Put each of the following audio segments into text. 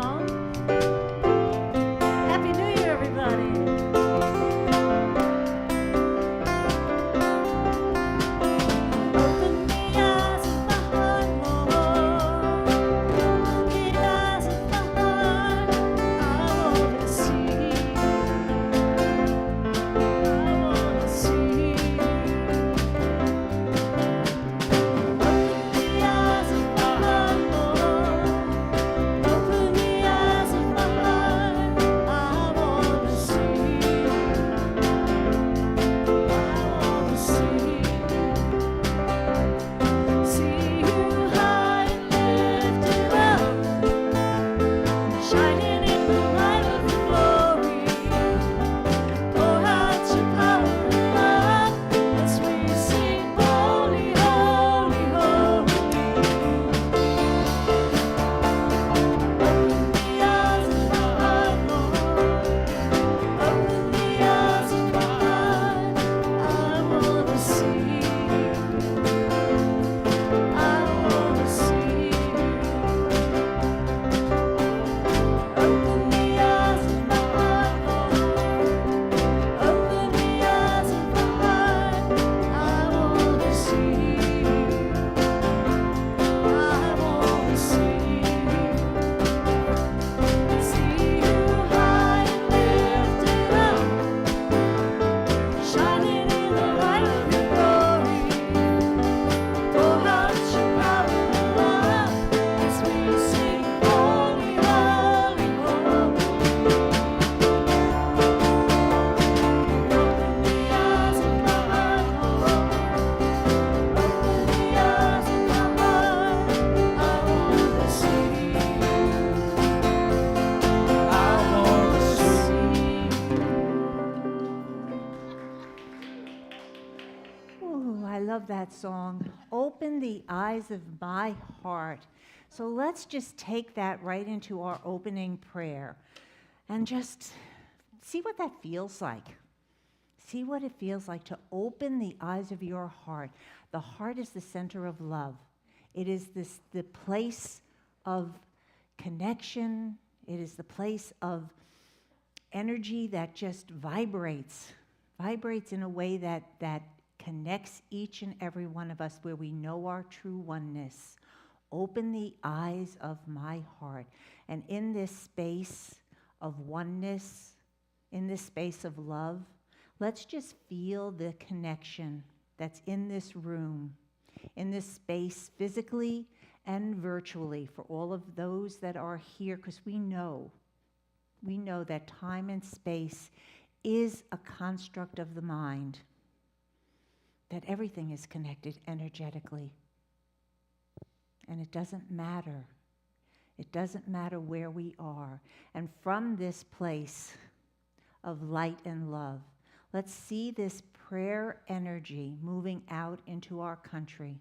song. Happy New Year, everybody. That song, Open the Eyes of My Heart. So let's just take that right into our opening prayer and just see what that feels like. See what it feels like to open the eyes of your heart. The heart is the center of love. It is the place of connection. It is the place of energy that just vibrates in a way that connects each and every one of us where we know our true oneness. Open the eyes of my heart. And in this space of oneness, in this space of love, let's just feel the connection that's in this room, in this space physically and virtually for all of those that are here, because we know that time and space is a construct of the mind, that everything is connected energetically. And it doesn't matter. It doesn't matter where we are. And from this place of light and love, let's see this prayer energy moving out into our country,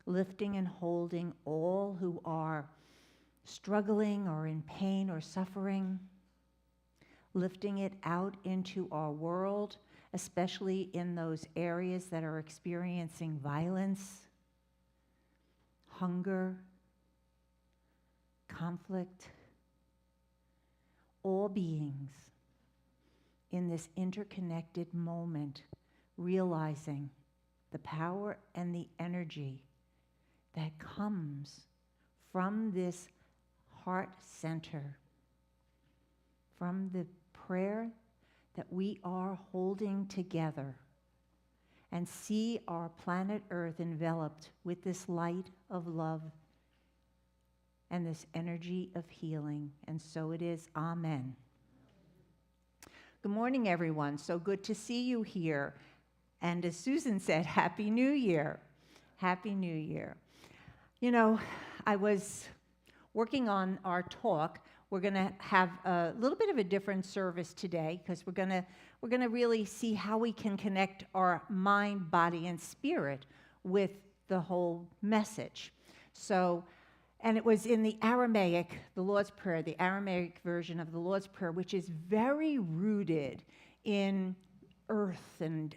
lifting and holding all who are struggling or in pain or suffering, lifting it out into our world, especially in those areas that are experiencing violence, hunger, conflict. All beings in this interconnected moment, realizing the power and the energy that comes from this heart center, from the prayer that we are holding together, and see our planet Earth enveloped with this light of love and this energy of healing. And so it is. Amen. Good morning, everyone. So good to see you here. And as Susan said, Happy New Year. Happy New Year. You know, I was working on our talk. We're going to have a little bit of a different service today because we're going to really see how we can connect our mind, body, and spirit with the whole message. So, and it was in the Aramaic, the Lord's Prayer, the Aramaic version of the Lord's Prayer, which is very rooted in earth and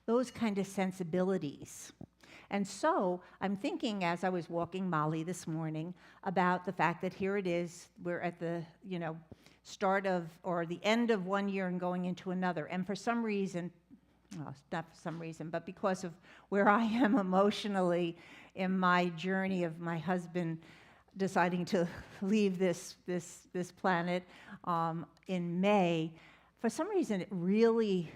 those kind of sensibilities. And so I'm thinking as I was walking Molly this morning about the fact that here it is, we're at the, start of, or the end of one year and going into another. And for some reason, well, not for some reason, but because of where I am emotionally in my journey of my husband deciding to leave this planet in May, for some reason it really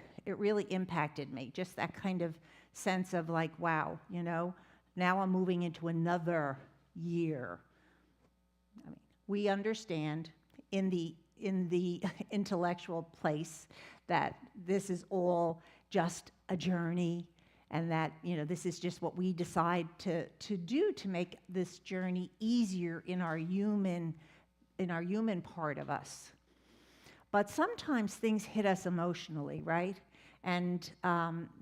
impacted me. Just that kind of sense of like, wow, now I'm moving into another year. I mean, we understand in the intellectual place that this is all just a journey, and that this is just what we decide to do to make this journey easier in our human part of us. But sometimes things hit us emotionally, right? And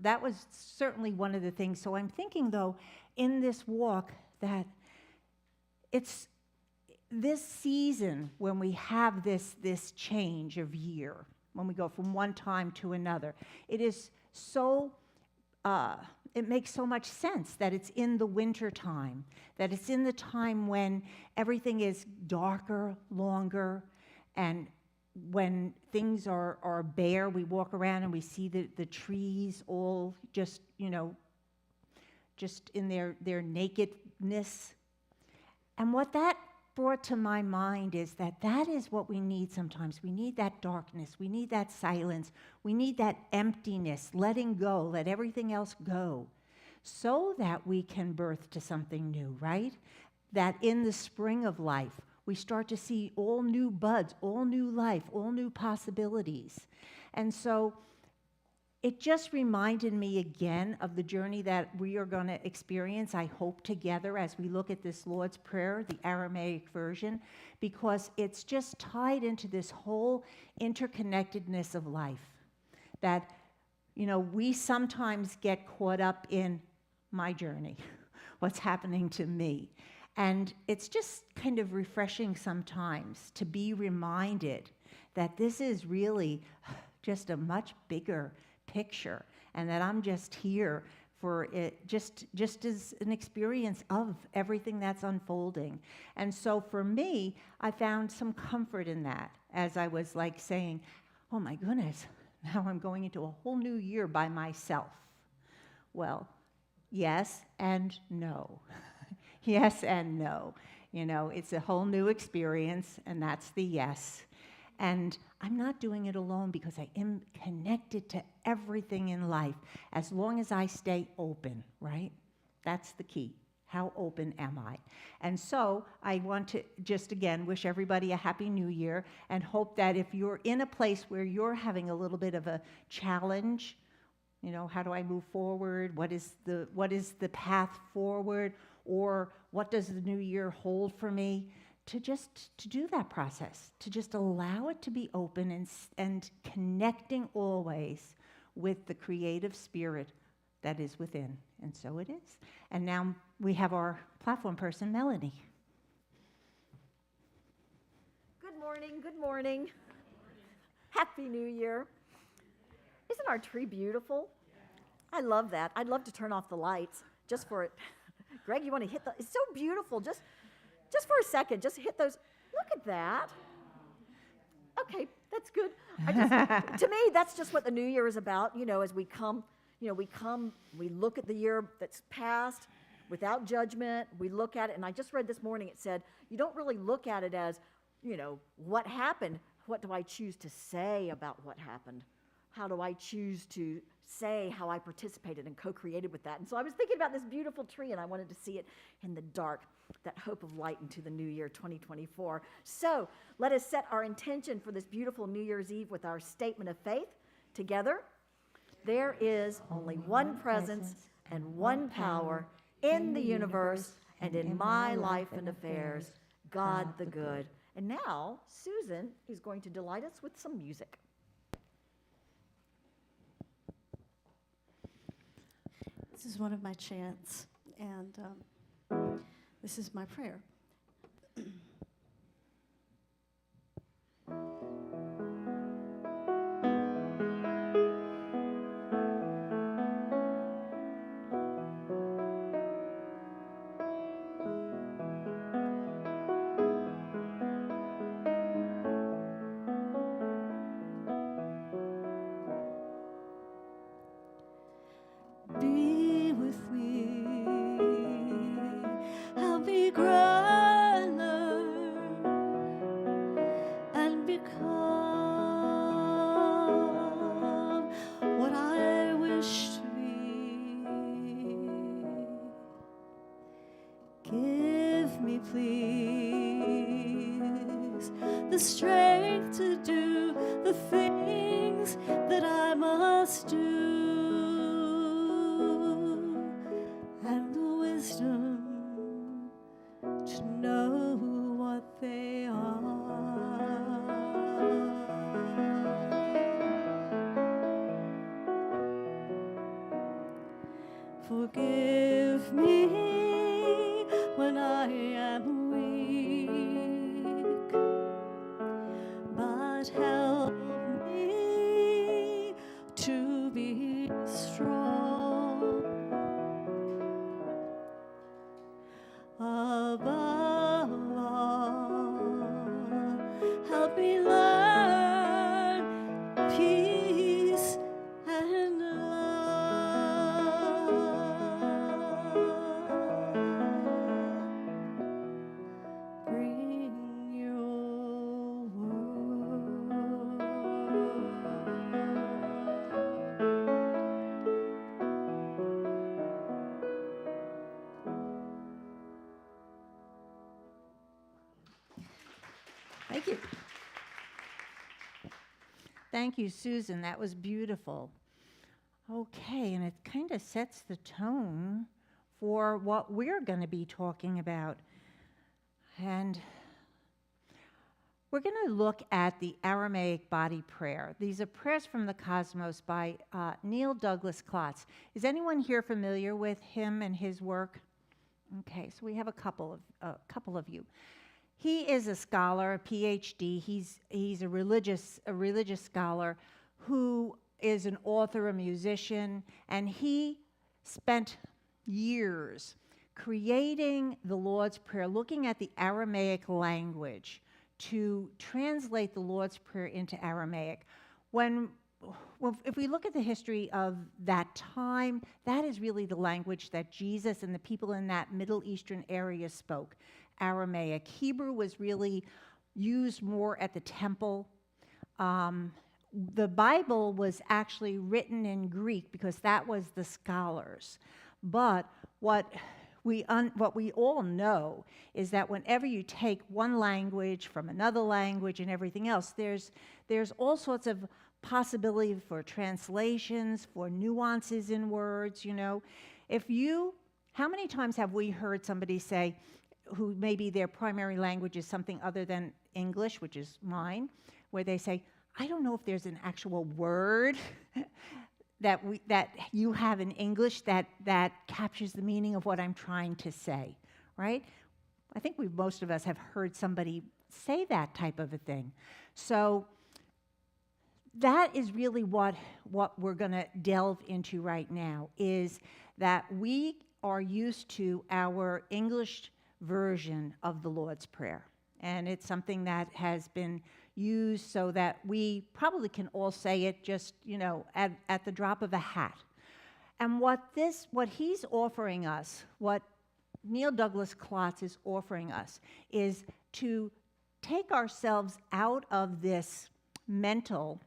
that was certainly one of the things. So I'm thinking, though, in this walk, that it's this season when we have this change of year, when we go from one time to another, it is so, it makes so much sense that it's in the winter time, that it's in the time when everything is darker, longer, and when things are bare. We walk around and we see the trees all just, just in their nakedness. And what that brought to my mind is that is what we need sometimes. We need that darkness. We need that silence. We need that emptiness, letting go, let everything else go, so that we can birth to something new, right? That in the spring of life, we start to see all new buds, all new life, all new possibilities. And so it just reminded me again of the journey that we are going to experience, I hope, together as we look at this Lord's Prayer, the Aramaic version, because it's just tied into this whole interconnectedness of life. That, we sometimes get caught up in my journey, what's happening to me. And it's just kind of refreshing sometimes to be reminded that this is really just a much bigger picture, and that I'm just here for it, just as an experience of everything that's unfolding. And so for me, I found some comfort in that as I was like saying, oh my goodness, now I'm going into a whole new year by myself. Well, yes and no. Yes and no. It's a whole new experience, and that's the yes. And I'm not doing it alone because I am connected to everything in life as long as I stay open, right? That's the key. How open am I? And so I want to just again wish everybody a happy new year, and hope that if you're in a place where you're having a little bit of a challenge, how do I move forward? What is the path forward? Or what does the new year hold for me? To do that process, to just allow it to be open and connecting always with the creative spirit that is within. And so it is. And now we have our platform person, Melanie. Good morning, good morning. Happy New Year. Isn't our tree beautiful? I love that. I'd love to turn off the lights just for it. Greg, you want to hit it's so beautiful. Just for a second, just hit those. Look at that. Okay, that's good. To me, that's just what the new year is about. As we come, we look at the year that's passed without judgment. We look at it, and I just read this morning, it said, you don't really look at it as, what happened. What do I choose to say about what happened? How do I choose to say how I participated and co-created with that? And so I was thinking about this beautiful tree, and I wanted to see it in the dark, that hope of light into the new year, 2024. So let us set our intention for this beautiful New Year's Eve with our statement of faith together. There is only one presence and one power in the universe and in my life and affairs, God the good. And now Susan is going to delight us with some music. This is one of my chants, and this is my prayer. the strength to do the things that I must do, and the wisdom to know what they are. Forgive me when I am weak, but help me to be strong. Above all, help me learn peace and love. Bring your word. Thank you. Thank you, Susan. That was beautiful. Okay, and it kind of sets the tone for what we're going to be talking about. And we're going to look at the Aramaic body prayer. These are prayers from the cosmos by Neil Douglas Klotz. Is anyone here familiar with him and his work? Okay, so we have a couple of you. He is a scholar, a PhD. He's a religious scholar who is an author, a musician, and he spent years creating the Lord's Prayer, looking at the Aramaic language to translate the Lord's Prayer into Aramaic. If we look at the history of that time, that is really the language that Jesus and the people in that Middle Eastern area spoke, Aramaic. Hebrew was really used more at the temple. The Bible was actually written in Greek because that was the scholars. But what we all know is that whenever you take one language from another language and everything else, there's all sorts of possibility for translations, for nuances in words, you know. How many times have we heard somebody say, who maybe their primary language is something other than English, which is mine, where they say, I don't know if there's an actual word that you have in English that captures the meaning of what I'm trying to say, right? I think most of us have heard somebody say that type of a thing. So that is really what we're going to delve into right now, is that we are used to our English version of the Lord's Prayer. And it's something that has been used so that we probably can all say it just, at the drop of a hat. And what he's offering us, what Neil Douglas Klotz is offering us, is to take ourselves out of this mental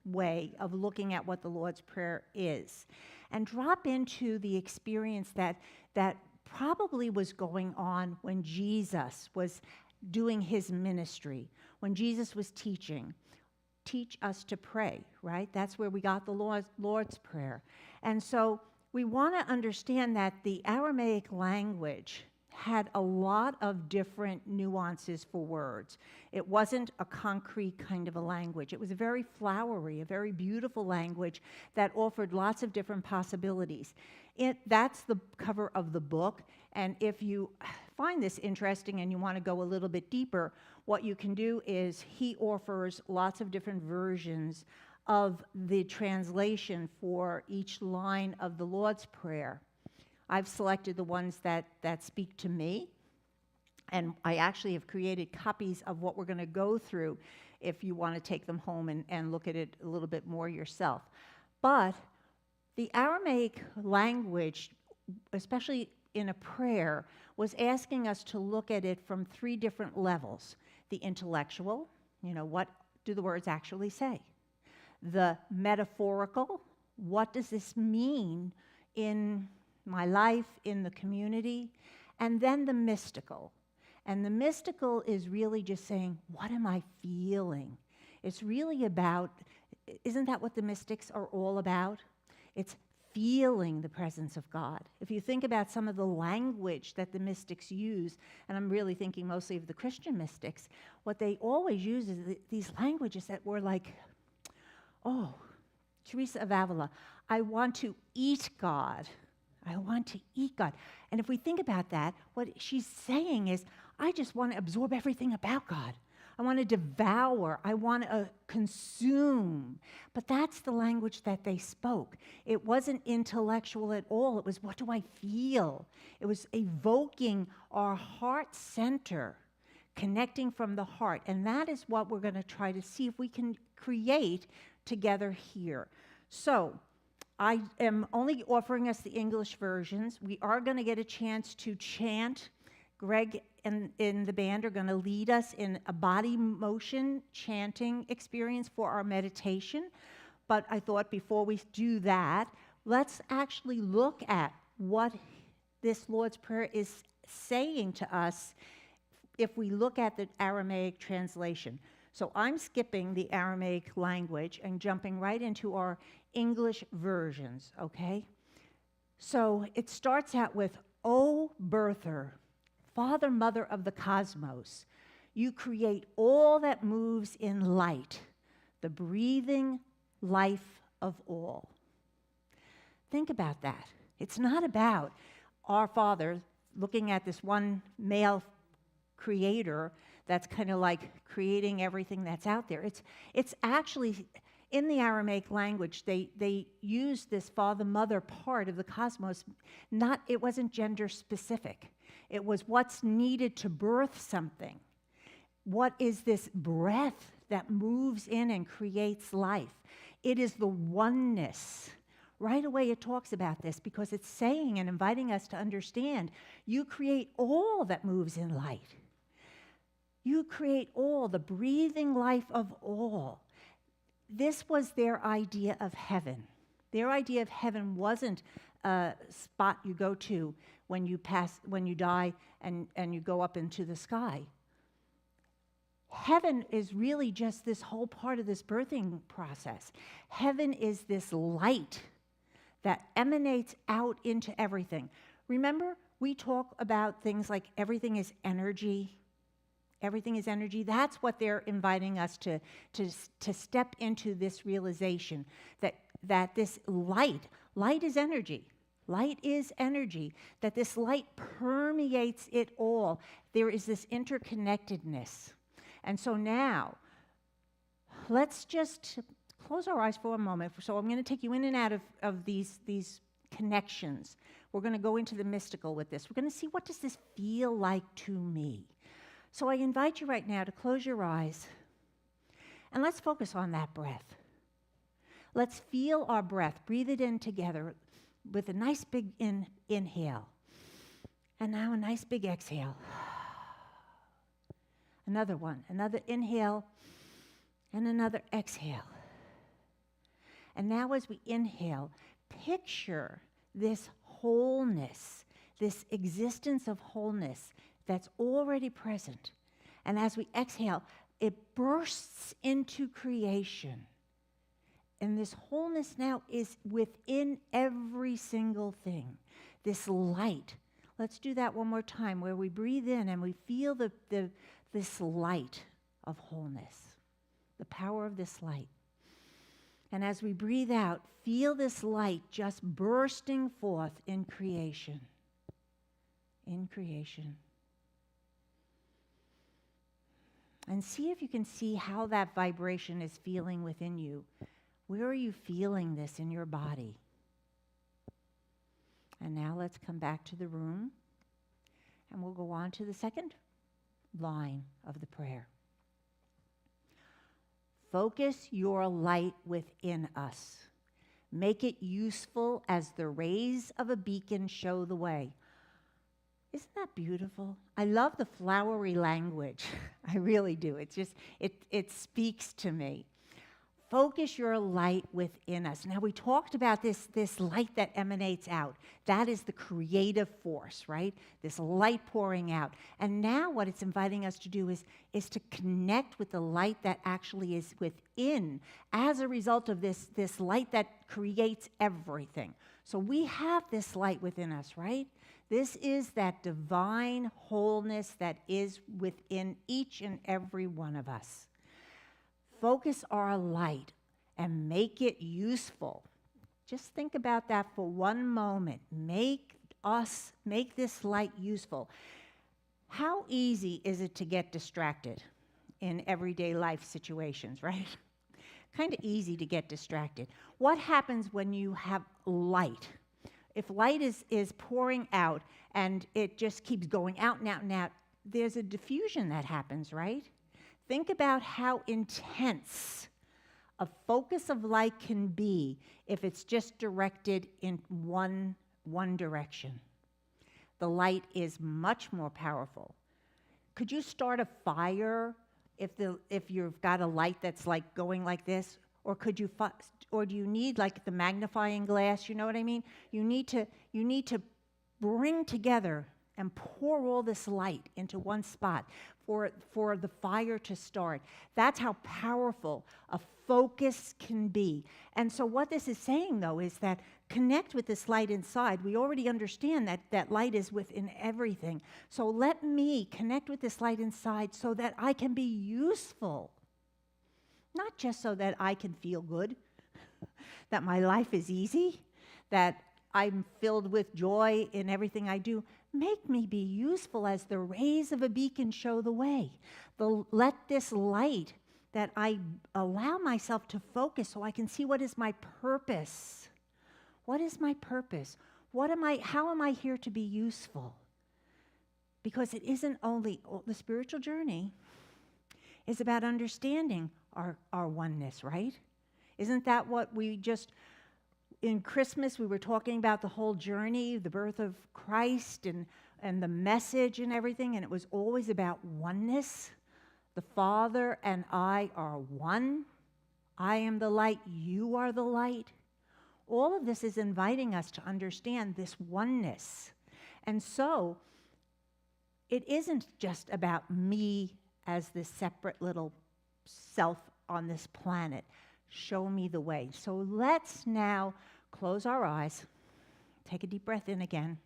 way of looking at what the Lord's Prayer is and drop into the experience that probably was going on when Jesus was doing his ministry, when Jesus was teaching. Teach us to pray, right? That's where we got the Lord's Prayer. And so we want to understand that the Aramaic language had a lot of different nuances for words. It wasn't a concrete kind of a language. It was a very flowery, a very beautiful language that offered lots of different possibilities. That's the cover of the book, and if you find this interesting and you want to go a little bit deeper, what you can do is he offers lots of different versions of the translation for each line of the Lord's Prayer. I've selected the ones that speak to me, and I actually have created copies of what we're going to go through if you want to take them home and look at it a little bit more yourself. But the Aramaic language, especially in a prayer, was asking us to look at it from three different levels. The intellectual, what do the words actually say? The metaphorical, what does this mean in my life, in the community? And then the mystical. And the mystical is really just saying, what am I feeling? It's really about, isn't that what the mystics are all about? It's feeling the presence of God. If you think about some of the language that the mystics use, and I'm really thinking mostly of the Christian mystics, what they always use is these languages that were like, oh, Teresa of Avila, I want to eat God. I want to eat God. And if we think about that, what she's saying is, I just want to absorb everything about God. I want to devour. I want to consume. But that's the language that they spoke. It wasn't intellectual at all. It was, what do I feel? It was evoking our heart center, connecting from the heart. And that is what we're going to try to see if we can create together here. So I am only offering us the English versions. We are going to get a chance to chant. Greg and in the band are going to lead us in a body motion chanting experience for our meditation. But I thought before we do that, let's actually look at what this Lord's Prayer is saying to us if we look at the Aramaic translation. So I'm skipping the Aramaic language and jumping right into our English versions, okay? So it starts out with, O birther, Father, Mother of the cosmos, you create all that moves in light, the breathing life of all. Think about that. It's not about our Father looking at this one male creator that's kind of like creating everything that's out there. It's actually, in the Aramaic language, they use this father-mother part of the cosmos. It wasn't gender specific. It was what's needed to birth something. What is this breath that moves in and creates life? It is the oneness. Right away it talks about this because it's saying and inviting us to understand, you create all that moves in light. You create all, the breathing life of all. This was their idea of heaven. Their idea of heaven wasn't a spot you go to when you die and you go up into the sky. Heaven is really just this whole part of this birthing process. Heaven is this light that emanates out into everything. Remember, we talk about things like everything is energy. Everything is energy. That's what they're inviting us to step into, this realization that this light is energy. Light is energy, that this light permeates it all. There is this interconnectedness. And so now, let's just close our eyes for a moment. So I'm going to take you in and out of these connections. We're going to go into the mystical with this. We're going to see, what does this feel like to me? So I invite you right now to close your eyes, and let's focus on that breath. Let's feel our breath. Breathe it in together with a nice big inhale. And now a nice big exhale. Another one, another inhale, and another exhale. And now as we inhale, picture this wholeness, this existence of wholeness that's already present. And as we exhale, it bursts into creation. And this wholeness now is within every single thing. This light. Let's do that one more time, where we breathe in and we feel this light of wholeness, the power of this light. And as we breathe out, feel this light just bursting forth in creation. In creation. And see if you can see how that vibration is feeling within you. Where are you feeling this in your body? And now let's come back to the room, and we'll go on to the second line of the prayer. Focus your light within us. Make it useful as the rays of a beacon show the way. Isn't that beautiful? I love the flowery language. I really do. It's just, it speaks to me. Focus your light within us. Now, we talked about this light that emanates out. That is the creative force, right? This light pouring out. And now what it's inviting us to do is to connect with the light that actually is within as a result of this light that creates everything. So we have this light within us, right? This is that divine wholeness that is within each and every one of us. Focus our light and make it useful. Just think about that for one moment. Make this light useful. How easy is it to get distracted in everyday life situations, right? Kind of easy to get distracted. What happens when you have light? If light is pouring out and it just keeps going out and out and out, there's a diffusion that happens, right? Think about how intense a focus of light can be if it's just directed in one direction. The light is much more powerful. Could you start a fire if you've got a light that's like going like this? Or or do you need like the magnifying glass? You know what I mean? You need to bring together and pour all this light into one spot for the fire to start. That's how powerful a focus can be. And so what this is saying, though, is that connect with this light inside. We already understand that light is within everything. So let me connect with this light inside so that I can be useful. Not just so that I can feel good, that my life is easy, that I'm filled with joy in everything I do. Make me be useful as the rays of a beacon show the way. Let this light that I allow myself to focus so I can see what is my purpose. What is my purpose? How am I here to be useful? Because it isn't only the spiritual journey is about understanding our oneness, right? Isn't that what we just, in Christmas, we were talking about the whole journey, the birth of Christ and the message and everything, and it was always about oneness. The Father and I are one. I am the light, you are the light. All of this is inviting us to understand this oneness. And so, it isn't just about me as this separate little self on this planet. Show me the way. So let's now close our eyes, take a deep breath in again.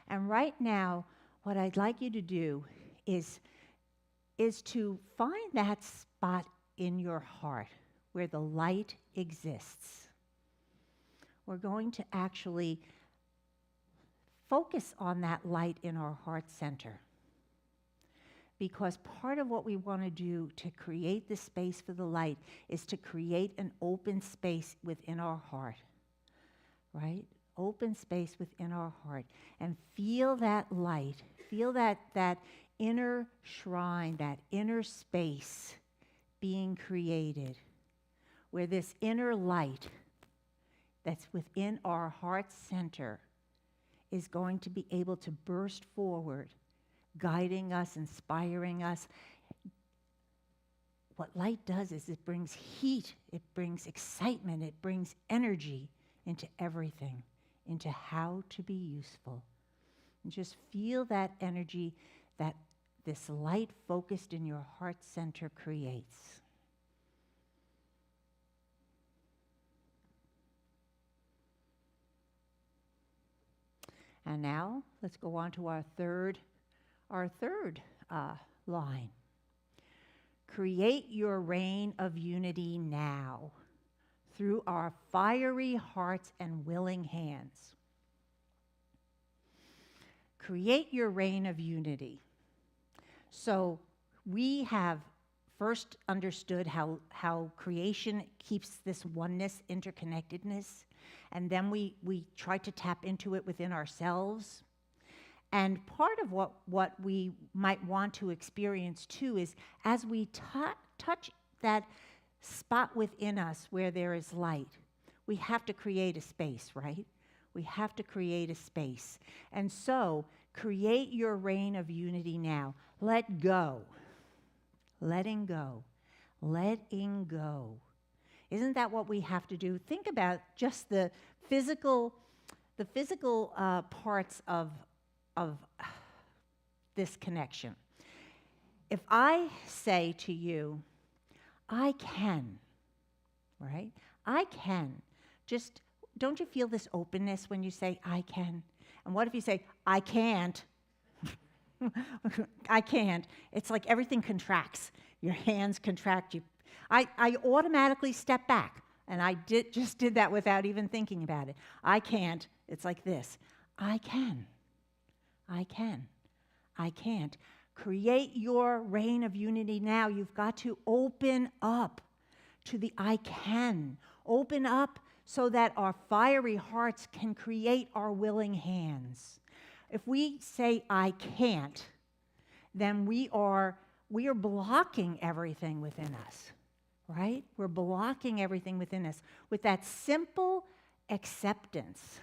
And right now, what I'd like you to do is to find that spot in your heart where the light exists. We're going to actually focus on that light in our heart center. Because part of what we want to do to create the space for the light is to create an open space within our heart, right? Open space within our heart. And feel that light. Feel that inner shrine, that inner space being created, where this inner light that's within our heart center is going to be able to burst forward, guiding us, inspiring us. What light does is it brings heat, it brings excitement, it brings energy into everything, into how to be useful. And just feel that energy that this light focused in your heart center creates. And now let's go on to our third line. Create your reign of unity now through our fiery hearts and willing hands. Create your reign of unity. So we have first understood how creation keeps this oneness, interconnectedness, and then we try to tap into it within ourselves. And part of what we might want to experience too is as we touch that spot within us where there is light, we have to create a space, right? We have to create a space. And so, create your reign of unity now. Let go. Letting go. letting go. Isn't that what we have to do? Think about just the physical parts of this connection. If I say to you, I can, right? I can. Just, don't you feel this openness when you say, I can? And what if you say, I can't? I can't. It's like everything contracts. Your hands contract. I automatically step back. And I just did that without even thinking about it. I can't. It's like this. I can. I can. I can't. Create your reign of unity now. You've got to open up to the I can. Open up so that our fiery hearts can create our willing hands. If we say I can't, then we are blocking everything within us, right? We're blocking everything within us with that simple acceptance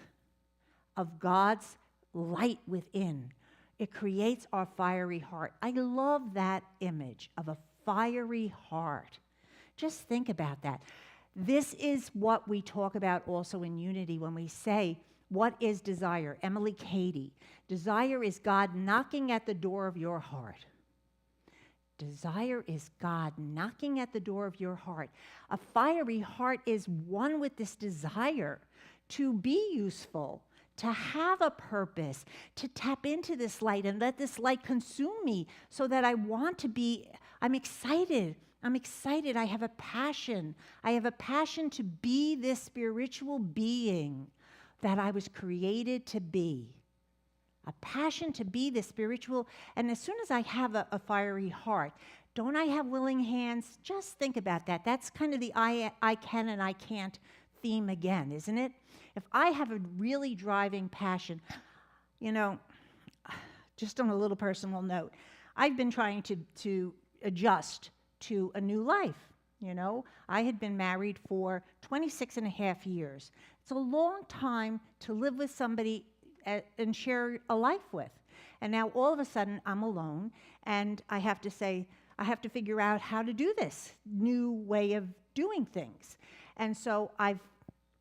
of God's light within. It creates our fiery heart. I love that image of a fiery heart. Just think about that. This is what we talk about also in unity when we say, what is desire? Emily Cady. Desire is God knocking at the door of your heart. Desire is God knocking at the door of your heart. A fiery heart is one with this desire to be useful, to have a purpose, to tap into this light and let this light consume me so that I want to be, I'm excited. I have a passion. I have a passion to be this spiritual being that I was created to be. A passion to be this spiritual. And as soon as I have a fiery heart, don't I have willing hands? Just think about that. That's kind of the I can and I can't theme again, isn't it? If I have a really driving passion, just on a little personal note, I've been trying to adjust to a new life. I had been married for 26 and a half years. It's a long time to live with somebody and share a life with. And now all of a sudden I'm alone and I have to figure out how to do this new way of doing things. And so I've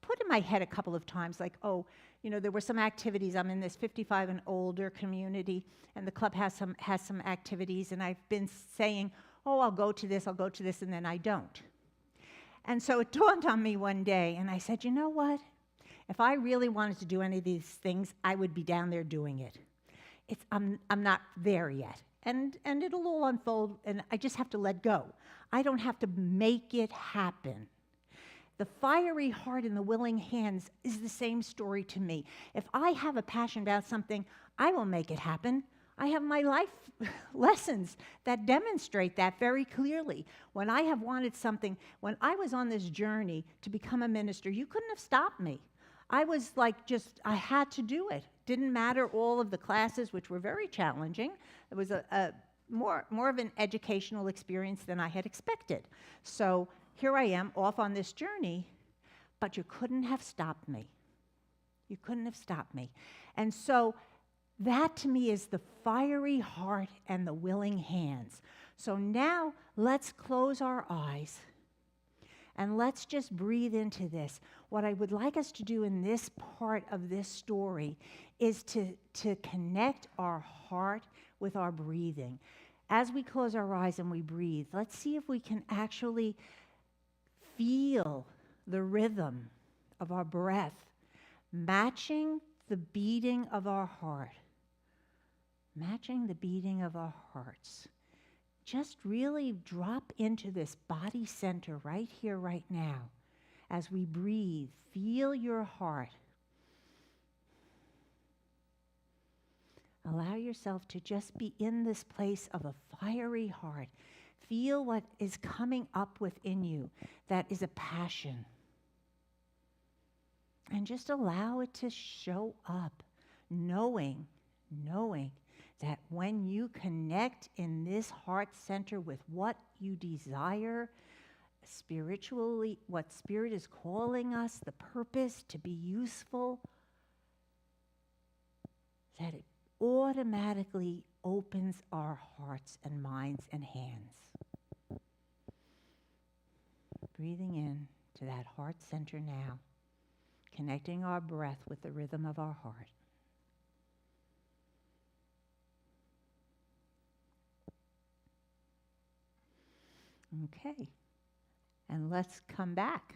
put in my head a couple of times like, there were some activities. I'm in this 55 and older community and the club has some activities, and I've been saying, I'll go to this, and then I don't. And so it dawned on me one day, and I said, you know what? If I really wanted to do any of these things, I would be down there doing it. I'm not there yet. And it'll all unfold, and I just have to let go. I don't have to make it happen. The fiery heart and the willing hands is the same story to me. If I have a passion about something, I will make it happen. I have my life lessons that demonstrate that very clearly. When I have wanted something, when I was on this journey to become a minister, you couldn't have stopped me. I was like I had to do it. Didn't matter all of the classes, which were very challenging. It was a more of an educational experience than I had expected. So here I am off on this journey, but you couldn't have stopped me. You couldn't have stopped me. And so that to me is the fiery heart and the willing hands. So now let's close our eyes and let's just breathe into this. What I would like us to do in this part of this story is to connect our heart with our breathing. As we close our eyes and we breathe, let's see if we can actually feel the rhythm of our breath matching the beating of our heart. Matching the beating of our hearts. Just really drop into this body center right here, right now. As we breathe, feel your heart. Allow yourself to just be in this place of a fiery heart. Feel what is coming up within you that is a passion. And just allow it to show up, knowing that when you connect in this heart center with what you desire, spiritually, what Spirit is calling us, the purpose to be useful, that it automatically opens our hearts and minds and hands. breathing in to that heart center now, connecting our breath with the rhythm of our heart. Okay, and let's come back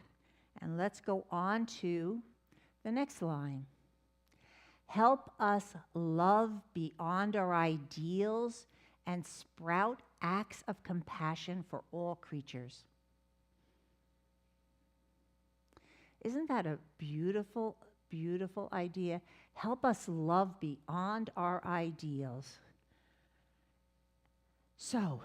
and let's go on to the next line. Help us love beyond our ideals and sprout acts of compassion for all creatures. Isn't that a beautiful, beautiful idea? Help us love beyond our ideals. So,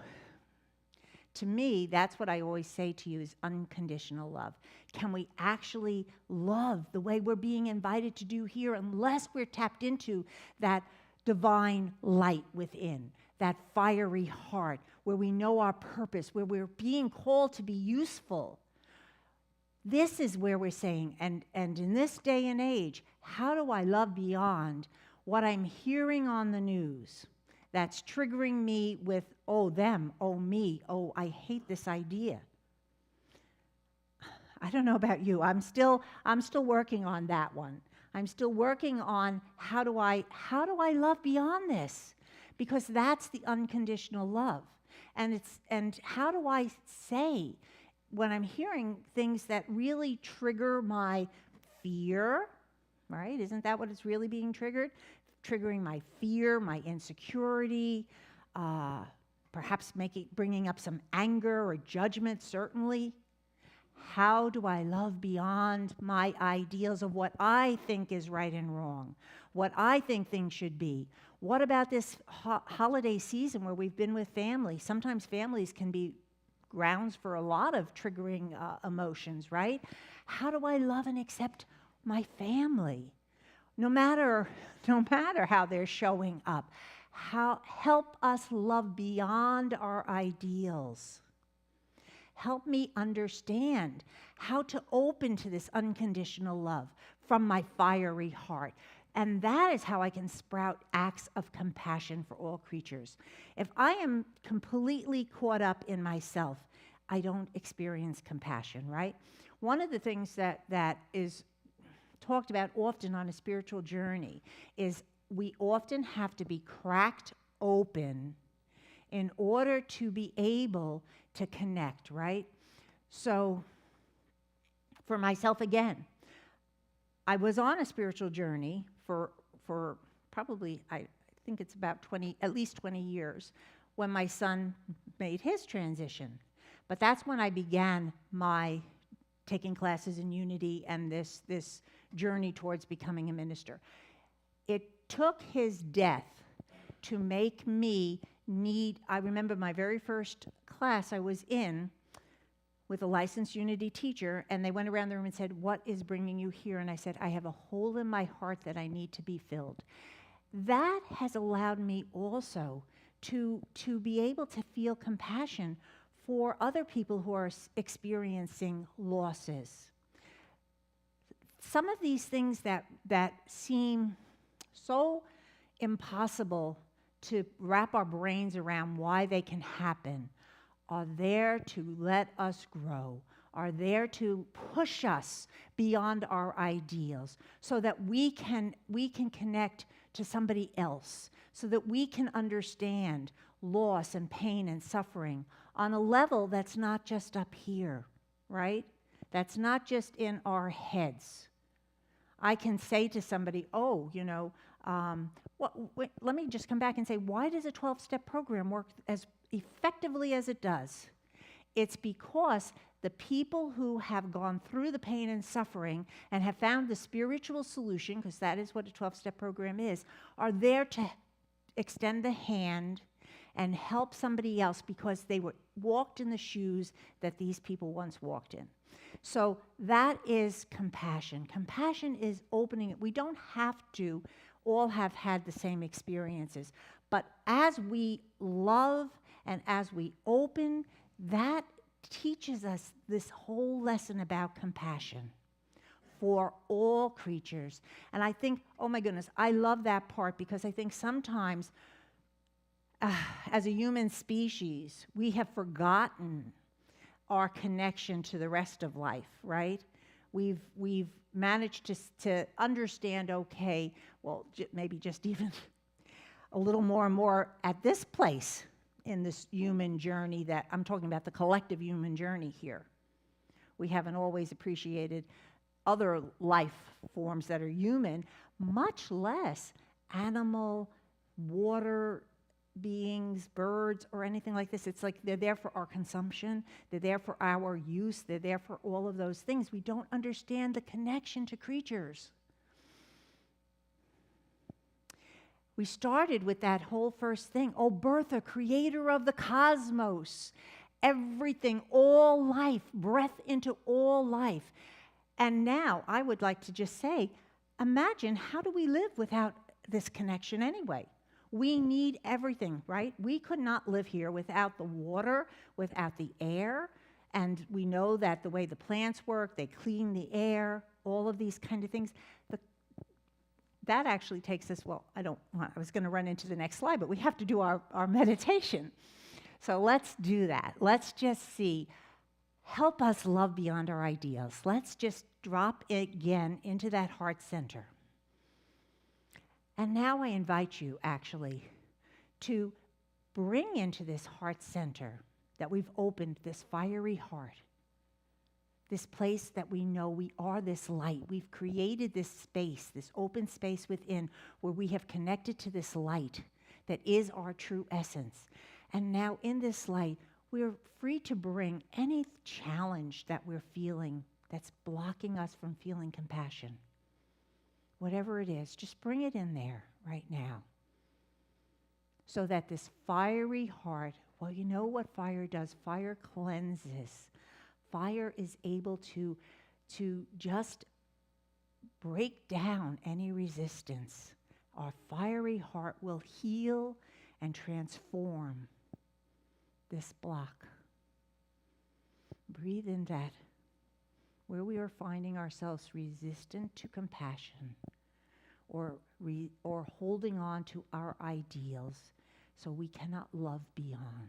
to me, that's what I always say to you is unconditional love. Can we actually love the way we're being invited to do here unless we're tapped into that divine light within, that fiery heart where we know our purpose, where we're being called to be useful? This is where we're saying, and in this day and age, how do I love beyond what I'm hearing on the news that's triggering me with, oh, them, oh, me, oh, I hate this idea? I don't know about you. I'm still working on that one. I'm still working on how do I love beyond this? Because that's the unconditional love. And how do I say when I'm hearing things that really trigger my fear, right? Isn't that what it's really being triggered? Triggering my fear, my insecurity, perhaps bringing up some anger or judgment, certainly. How do I love beyond my ideals of what I think is right and wrong, what I think things should be? What about this holiday season where we've been with family? Sometimes families can be grounds for a lot of triggering emotions, right? How do I love and accept my family? No matter how they're showing up. Help us love beyond our ideals. Help me understand how to open to this unconditional love from my fiery heart. And that is how I can sprout acts of compassion for all creatures. If I am completely caught up in myself, I don't experience compassion, right? One of the things that is talked about often on a spiritual journey is we often have to be cracked open in order to be able to connect, right? So for myself again, I was on a spiritual journey for probably, I think it's about at least 20 years when my son made his transition. But that's when I began my taking classes in unity and this journey towards becoming a minister. It took his death to make me I remember my very first class I was in with a licensed unity teacher, and they went around the room and said, "What is bringing you here?" And I said, "I have a hole in my heart that I need to be filled." That has allowed me also to be able to feel compassion for other people who are experiencing losses. Some of these things that seem so impossible to wrap our brains around why they can happen are there to let us grow, are there to push us beyond our ideals so that we can connect to somebody else, so that we can understand loss and pain and suffering on a level that's not just up here, right? That's not just in our heads. I can say to somebody, let me just come back and say, why does a 12-step program work as effectively as it does? It's because the people who have gone through the pain and suffering and have found the spiritual solution, because that is what a 12-step program is, are there to extend the hand and help somebody else because they walked in the shoes that these people once walked in. So that is compassion. Compassion is opening it. We don't have to all have had the same experiences, but as we love and as we open, that teaches us this whole lesson about compassion for all creatures. And I think, oh my goodness, I love that part because I think sometimes as a human species, we have forgotten our connection to the rest of life, right? We've managed to understand, okay, well, maybe just even a little more and more at this place in this human journey that I'm talking about, the collective human journey here. We haven't always appreciated other life forms that are human, much less animal, water beings, birds, or anything like this. It's like they're there for our consumption, they're there for our use, they're there for all of those things. We don't understand the connection to creatures. We started with that whole first thing. Oh, Bertha, creator of the cosmos, everything, all life, breath into all life. And now I would like to just say, imagine, how do we live without this connection anyway? We need everything, right? We could not live here without the water, without the air. And we know that the way the plants work, they clean the air, all of these kind of things. That actually takes us, well, I was going to run into the next slide, but we have to do our meditation. So let's do that. Let's just see. Help us love beyond our ideals. Let's just drop again into that heart center. And now I invite you, actually, to bring into this heart center that we've opened, this fiery heart, this place that we know we are this light. We've created this space, this open space within, where we have connected to this light that is our true essence. And now in this light, we're free to bring any challenge that we're feeling that's blocking us from feeling compassion. Whatever it is, just bring it in there right now. So that this fiery heart, well, you know what fire does? Fire cleanses. Fire is able to just break down any resistance. Our fiery heart will heal and transform this block. Breathe in that, where we are finding ourselves resistant to compassion or holding on to our ideals so we cannot love beyond.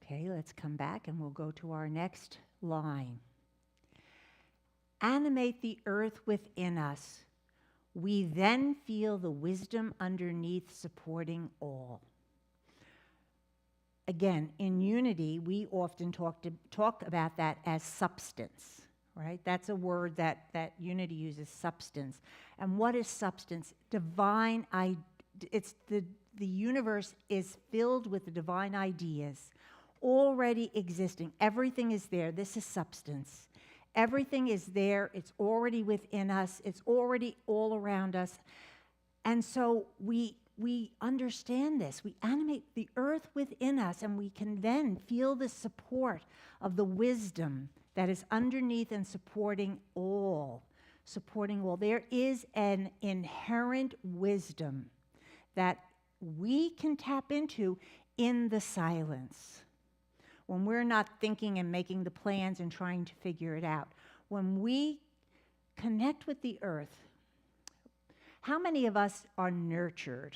Okay, let's come back and we'll go to our next line. Animate the earth within us. We then feel the wisdom underneath supporting all. Again, in unity, we often talk about that as substance, right? That's a word that unity uses, substance. And what is substance? Divine, it's the universe is filled with the divine ideas already existing. Everything is there. This is substance. Everything is there. It's already within us. It's already all around us. And so we understand this. We animate the earth within us, and we can then feel the support of the wisdom that is underneath and supporting all. Supporting all. There is an inherent wisdom that we can tap into in the silence. When we're not thinking and making the plans and trying to figure it out. When we connect with the earth, how many of us are nurtured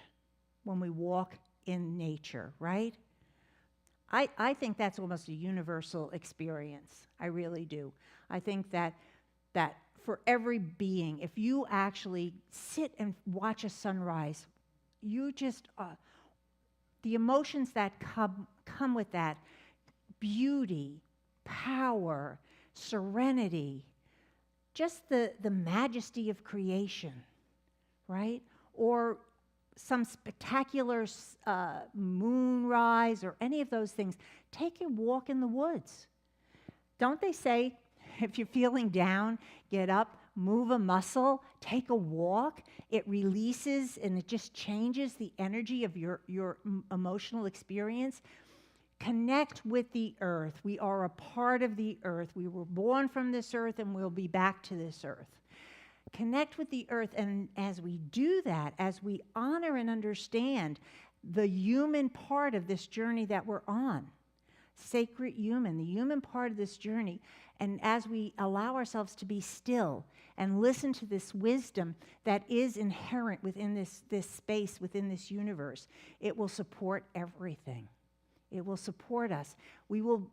when we walk in nature, right? I think that's almost a universal experience. I really do. I think that for every being, if you actually sit and watch a sunrise, you just, the emotions that come with that, beauty, power, serenity, just the majesty of creation, right? Or some spectacular moonrise or any of those things. Take a walk in the woods. Don't they say, if you're feeling down, get up, move a muscle, take a walk. It releases and it just changes the energy of your emotional experience. Connect with the earth. We are a part of the earth. We were born from this earth and we'll be back to this earth. Connect with the earth, and as we do that, as we honor and understand the human part of this journey that we're on, sacred human, the human part of this journey, And as we allow ourselves to be still and listen to this wisdom that is inherent within this space, within this universe, it will support everything. It will support us. We will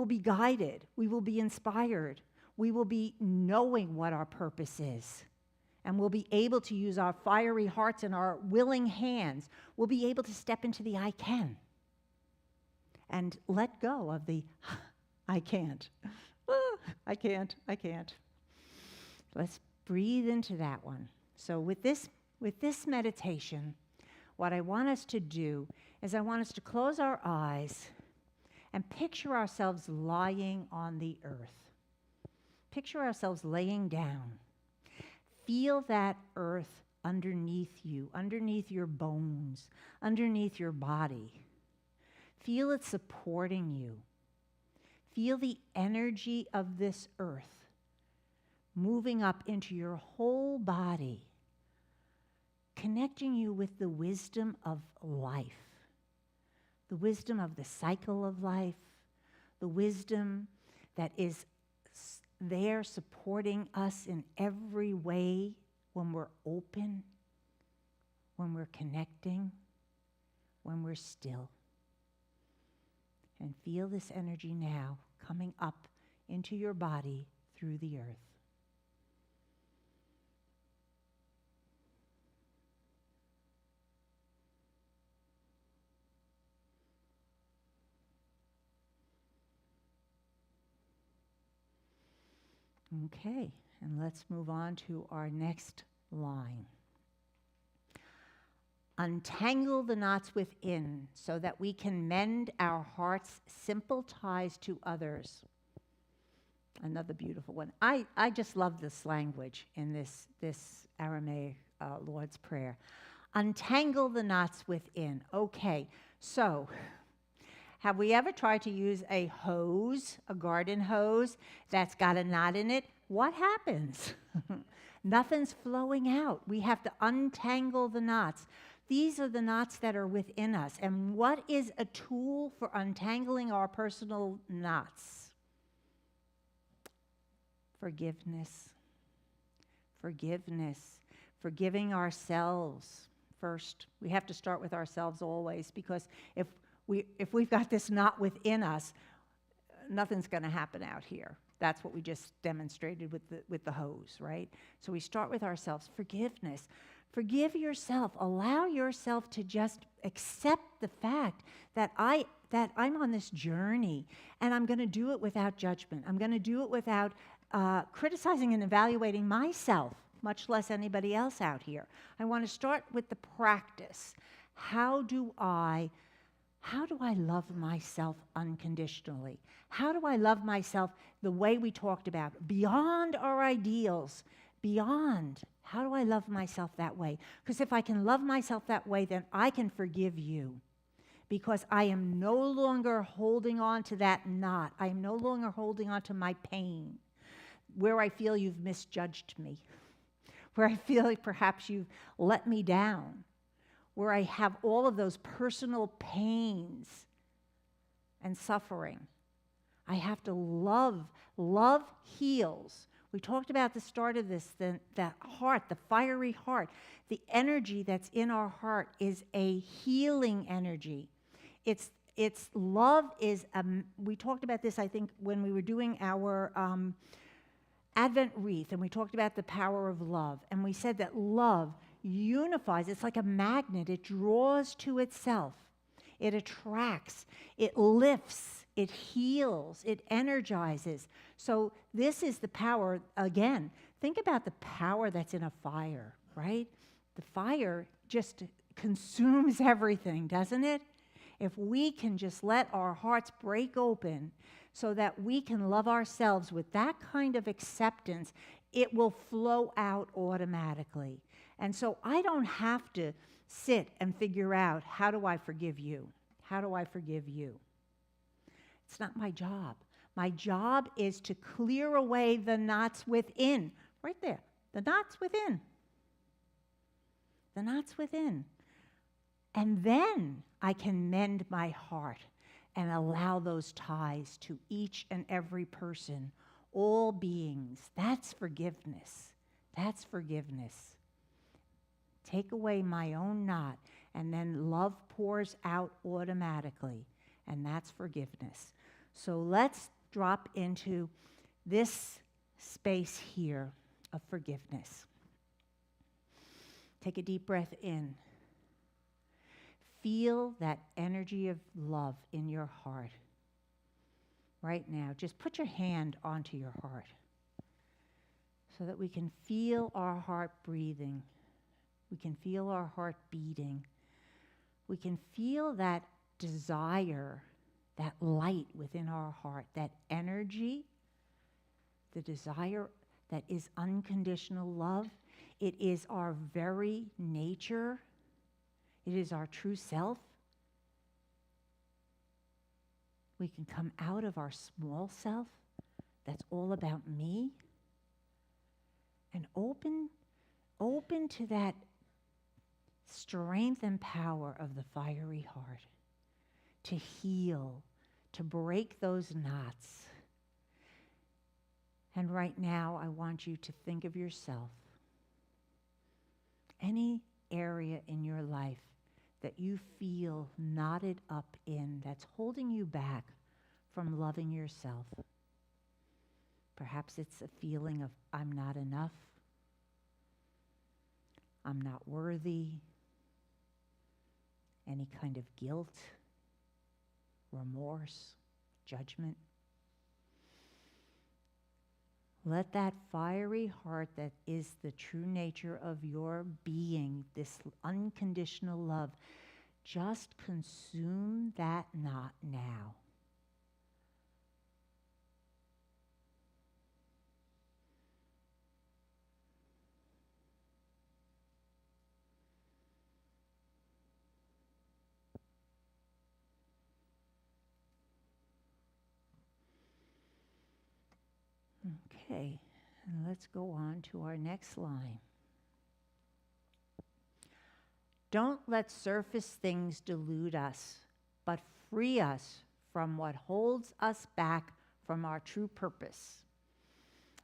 be guided. We will be inspired. We will be knowing what our purpose is. And we'll be able to use our fiery hearts and our willing hands. We'll be able to step into the I can and let go of the I can't. I can't. Let's breathe into that one. So with this meditation, what I want us to do is I want us to close our eyes and picture ourselves lying on the earth. Picture ourselves laying down. Feel that earth underneath you, underneath your bones, underneath your body. Feel it supporting you. Feel the energy of this earth moving up into your whole body, connecting you with the wisdom of life, the wisdom of the cycle of life, the wisdom that is there supporting us in every way when we're open, when we're connecting, when we're still. And feel this energy now coming up into your body through the earth. Okay, and let's move on to our next line. Untangle the knots within so that we can mend our heart's simple ties to others. Another beautiful one. I just love this language in this Aramaic Lord's Prayer. Untangle the knots within. Okay, so have we ever tried to use a hose, a garden hose, that's got a knot in it? What happens? Nothing's flowing out. We have to untangle the knots. These are the knots that are within us. And what is a tool for untangling our personal knots? Forgiveness. Forgiveness. Forgiving ourselves first. We have to start with ourselves always, because if we've got this knot within us, nothing's going to happen out here. That's what we just demonstrated with the hose, right? So we start with ourselves. Forgiveness. Forgive yourself. Allow yourself to just accept the fact that I'm on this journey, and I'm going to do it without judgment. I'm going to do it without criticizing and evaluating myself, much less anybody else out here. I want to start with the practice. How do I love myself unconditionally? How do I love myself the way we talked about, beyond our ideals, beyond? How do I love myself that way? Because if I can love myself that way, then I can forgive you, because I am no longer holding on to that knot. I am no longer holding on to my pain, where I feel you've misjudged me, where I feel like perhaps you've let me down, where I have all of those personal pains and suffering. I have to love. Love heals. We talked about the start of this, the heart, the fiery heart. The energy that's in our heart is a healing energy. It's love is, we talked about this, I think, when we were doing our Advent wreath, and we talked about the power of love. And we said that love unifies. It's like a magnet. It draws to itself. It attracts. It lifts. It heals. It energizes. So this is the power. Again, think about the power that's in a fire, right? The fire just consumes everything, doesn't it? If we can just let our hearts break open so that we can love ourselves with that kind of acceptance, it will flow out automatically. And so I don't have to sit and figure out, how do I forgive you? How do I forgive you? It's not my job. My job is to clear away the knots within. Right there. The knots within. The knots within. And then I can mend my heart and allow those ties to each and every person all beings. That's forgiveness. That's forgiveness. Take away my own not, and then love pours out automatically, and that's forgiveness. So let's drop into this space here of forgiveness. Take a deep breath in. Feel that energy of love in your heart. Right now, just put your hand onto your heart so that we can feel our heart breathing. We can feel our heart beating. We can feel that desire, that light within our heart, that energy, the desire that is unconditional love. It is our very nature. It is our true self. We can come out of our small self that's all about me and open to that strength and power of the fiery heart to heal, to break those knots. And right now, I want you to think of yourself, any area in your life that you feel knotted up in, that's holding you back from loving yourself. Perhaps it's a feeling of, I'm not enough, I'm not worthy, any kind of guilt, remorse, judgment. Let that fiery heart that is the true nature of your being, this unconditional love, just consume that knot now. Okay, and let's go on to our next line. Don't let surface things delude us, but free us from what holds us back from our true purpose.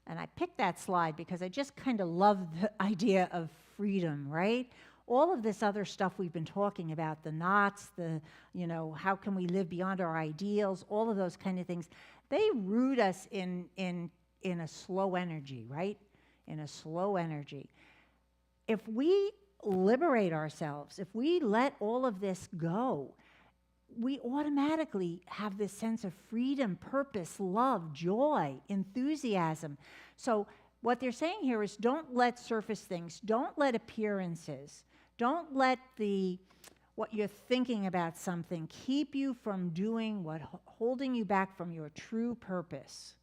And I picked that slide because I just kind of love the idea of freedom, right? All of this other stuff we've been talking about, the knots, how can we live beyond our ideals, all of those kind of things, they root us in a slow energy, right? In a slow energy. If we liberate ourselves, if we let all of this go, we automatically have this sense of freedom, purpose, love, joy, enthusiasm. So what they're saying here is don't let surface things, don't let appearances, don't let what you're thinking about something keep you from doing what holding you back from your true purpose.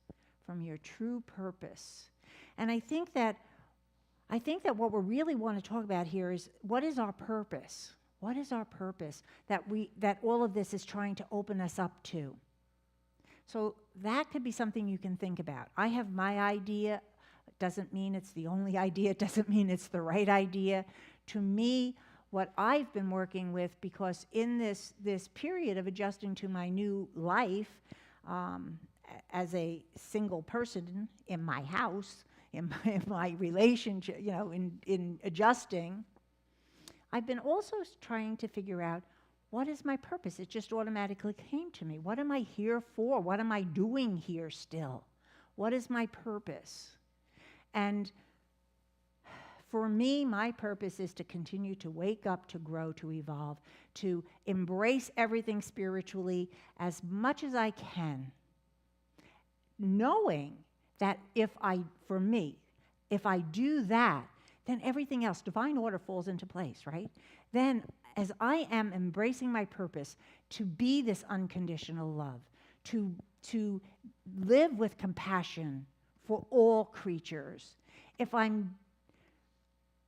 From your true purpose. And I think that what we really want to talk about here is, what is our purpose? What is our purpose that all of this is trying to open us up to? So that could be something you can think about. I have my idea. It doesn't mean it's the only idea. It doesn't mean it's the right idea. To me, what I've been working with, because in this period of adjusting to my new life, as a single person in my house, in my relationship, in adjusting, I've been also trying to figure out, what is my purpose? It just automatically came to me. What am I here for? What am I doing here still? What is my purpose? And for me, my purpose is to continue to wake up, to grow, to evolve, to embrace everything spiritually as much as I can, knowing that if I do that, then everything else, divine order, falls into place, right? Then, as I am embracing my purpose to be this unconditional love, to live with compassion for all creatures, if I'm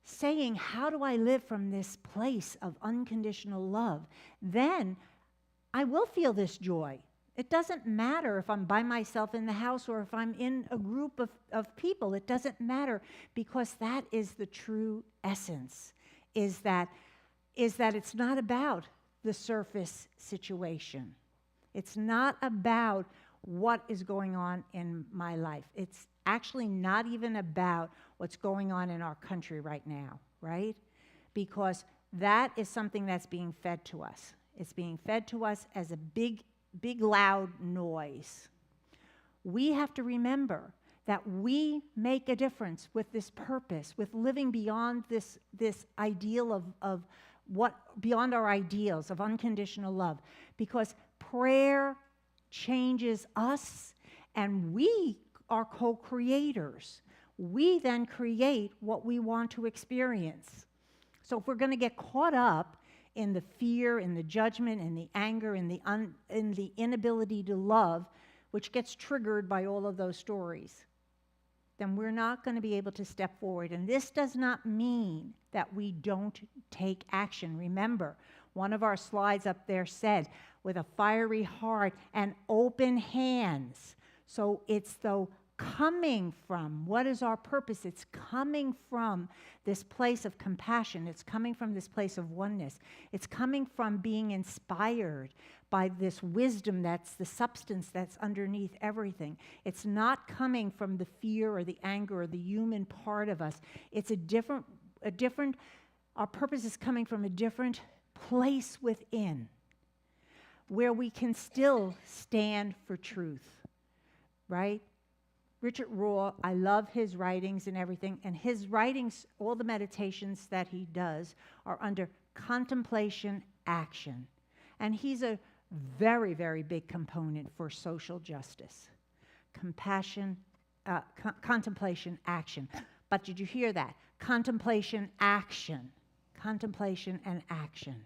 saying, how do I live from this place of unconditional love, then I will feel this joy. It doesn't matter if I'm by myself in the house or if I'm in a group of people. It doesn't matter, because that is the true essence, is that it's not about the surface situation. It's not about what is going on in my life. It's actually not even about what's going on in our country right now, right? Because that is something that's being fed to us. It's being fed to us as a big, loud noise. We have to remember that we make a difference with this purpose, with living beyond this ideal of what, beyond our ideals of unconditional love, because prayer changes us and we are co-creators. We then create what we want to experience. So if we're going to get caught up in the fear, in the judgment, in the anger, in the inability to love, which gets triggered by all of those stories, then we're not going to be able to step forward. And this does not mean that we don't take action. Remember, one of our slides up there said, with a fiery heart and open hands. So it's though coming from, what is our purpose? It's coming from this place of compassion. It's coming from this place of oneness. It's coming from being inspired by this wisdom that's the substance that's underneath everything. It's not coming from the fear or the anger or the human part of us. It's our purpose is coming from a different place within, where we can still stand for truth, right? Richard Rohr, I love his writings and everything, and his writings, all the meditations that he does are under contemplation action. And he's a very, very big component for social justice. Compassion, contemplation action. But did you hear that? Contemplation action. Contemplation and action.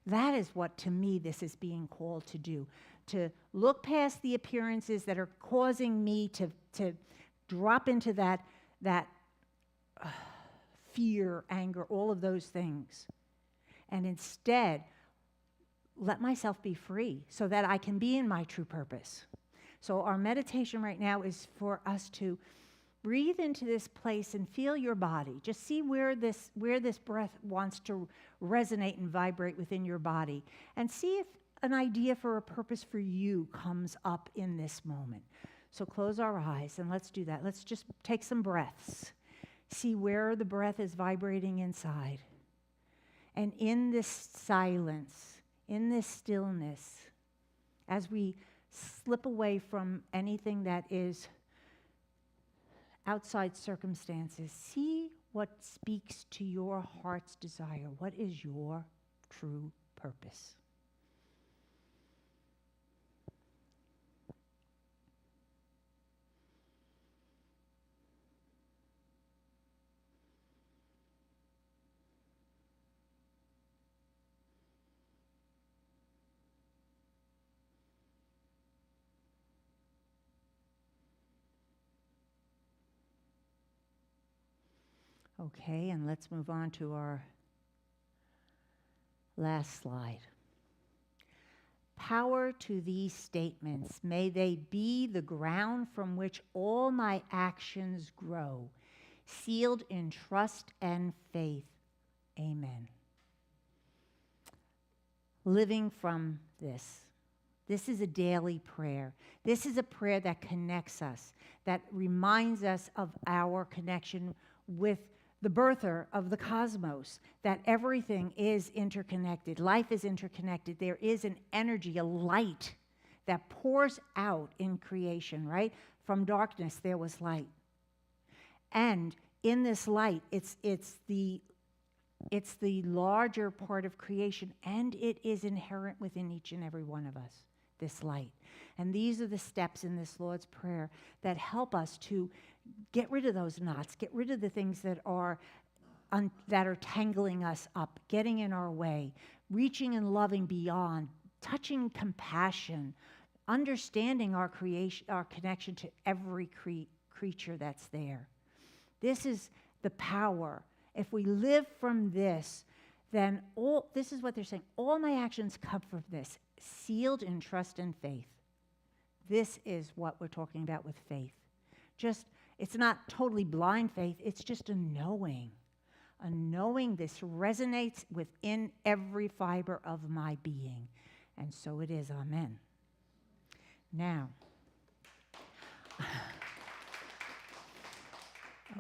That is what, to me, this is being called to do. To look past the appearances that are causing me to drop into that fear, anger, all of those things. And instead, let myself be free so that I can be in my true purpose. So our meditation right now is for us to breathe into this place and feel your body. Just see where this breath wants to resonate and vibrate within your body. And see if an idea for a purpose for you comes up in this moment. So close our eyes and let's do that. Let's just take some breaths. See where the breath is vibrating inside. And in this silence, in this stillness, as we slip away from anything that is outside circumstances, see what speaks to your heart's desire. What is your true purpose? Okay, and let's move on to our last slide. Power to these statements. May they be the ground from which all my actions grow, sealed in trust and faith. Amen. Living from this. This is a daily prayer. This is a prayer that connects us, that reminds us of our connection with the birther of the cosmos, that everything is interconnected. Life is interconnected. There is an energy, a light that pours out in creation, right? From darkness, there was light. And in this light, it's the larger part of creation, and it is inherent within each and every one of us, this light. And these are the steps in this Lord's Prayer that help us to get rid of those knots, get rid of the things that are tangling us up, getting in our way, reaching and loving beyond, touching compassion, understanding our creation, our connection to every creature that's there. This is the power. If we live from this, then this is what they're saying. All my actions come from this, sealed in trust and faith. This is what we're talking about with faith. It's not totally blind faith, it's just a knowing. A knowing this resonates within every fiber of my being. And so it is, amen. Now,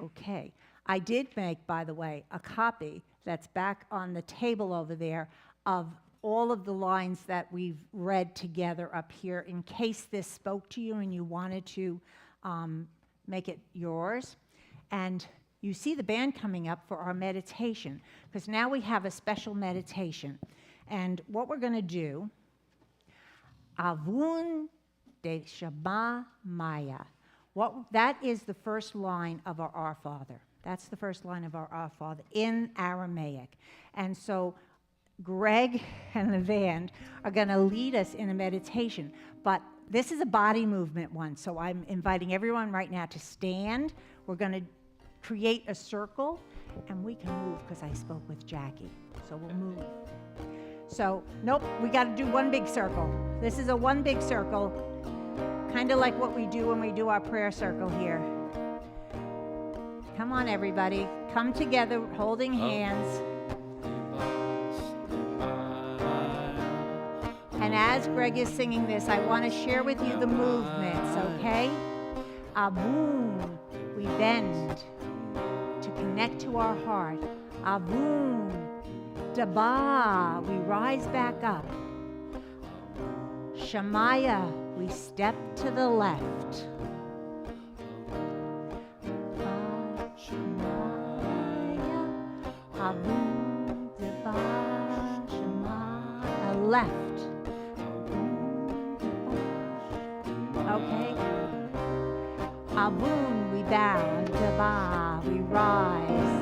Okay. I did make, by the way, a copy that's back on the table over there of all of the lines that we've read together up here in case this spoke to you and you wanted to make it yours. And you see the band coming up for our meditation, because now we have a special meditation. And what we're going to do, Avun de Shema Maya. That is the first line of our Father. That's the first line of our Father in Aramaic. And so Greg and the band are going to lead us in a meditation. But this is a body movement one, so I'm inviting everyone right now to stand. We're going to create a circle, and we can move because I spoke with Jackie. So we'll move. So, nope, we got to do one big circle. This is a one big circle, kind of like what we do when we do our prayer circle here. Come on, everybody. Come together, holding hands. And as Greg is singing this, I want to share with you the movements, okay? Abun, we bend to connect to our heart. Abun, Daba, we rise back up. Shemaya, we step to the left. Shemaya, Abun, Daba, Shemaya, left. Okay. Avun, we bow. Daba, we rise.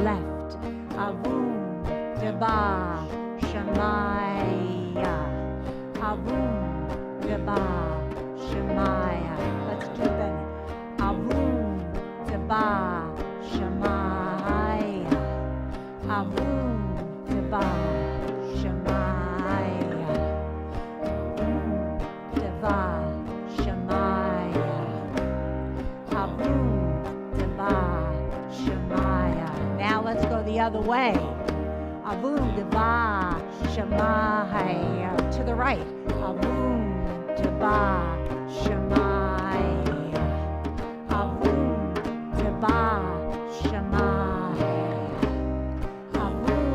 Left. Avun, Daba, Shemaya. Avun, Daba, Shemaya. Let's do that. Avun, Daba, Shemaya. Avun, Daba, Shemaya. Avun, Daba. Now let's go the other way. Avun Deva Shemaya. To the right. Avun Deva Shemaya. Avun Deva Shemaya. Avun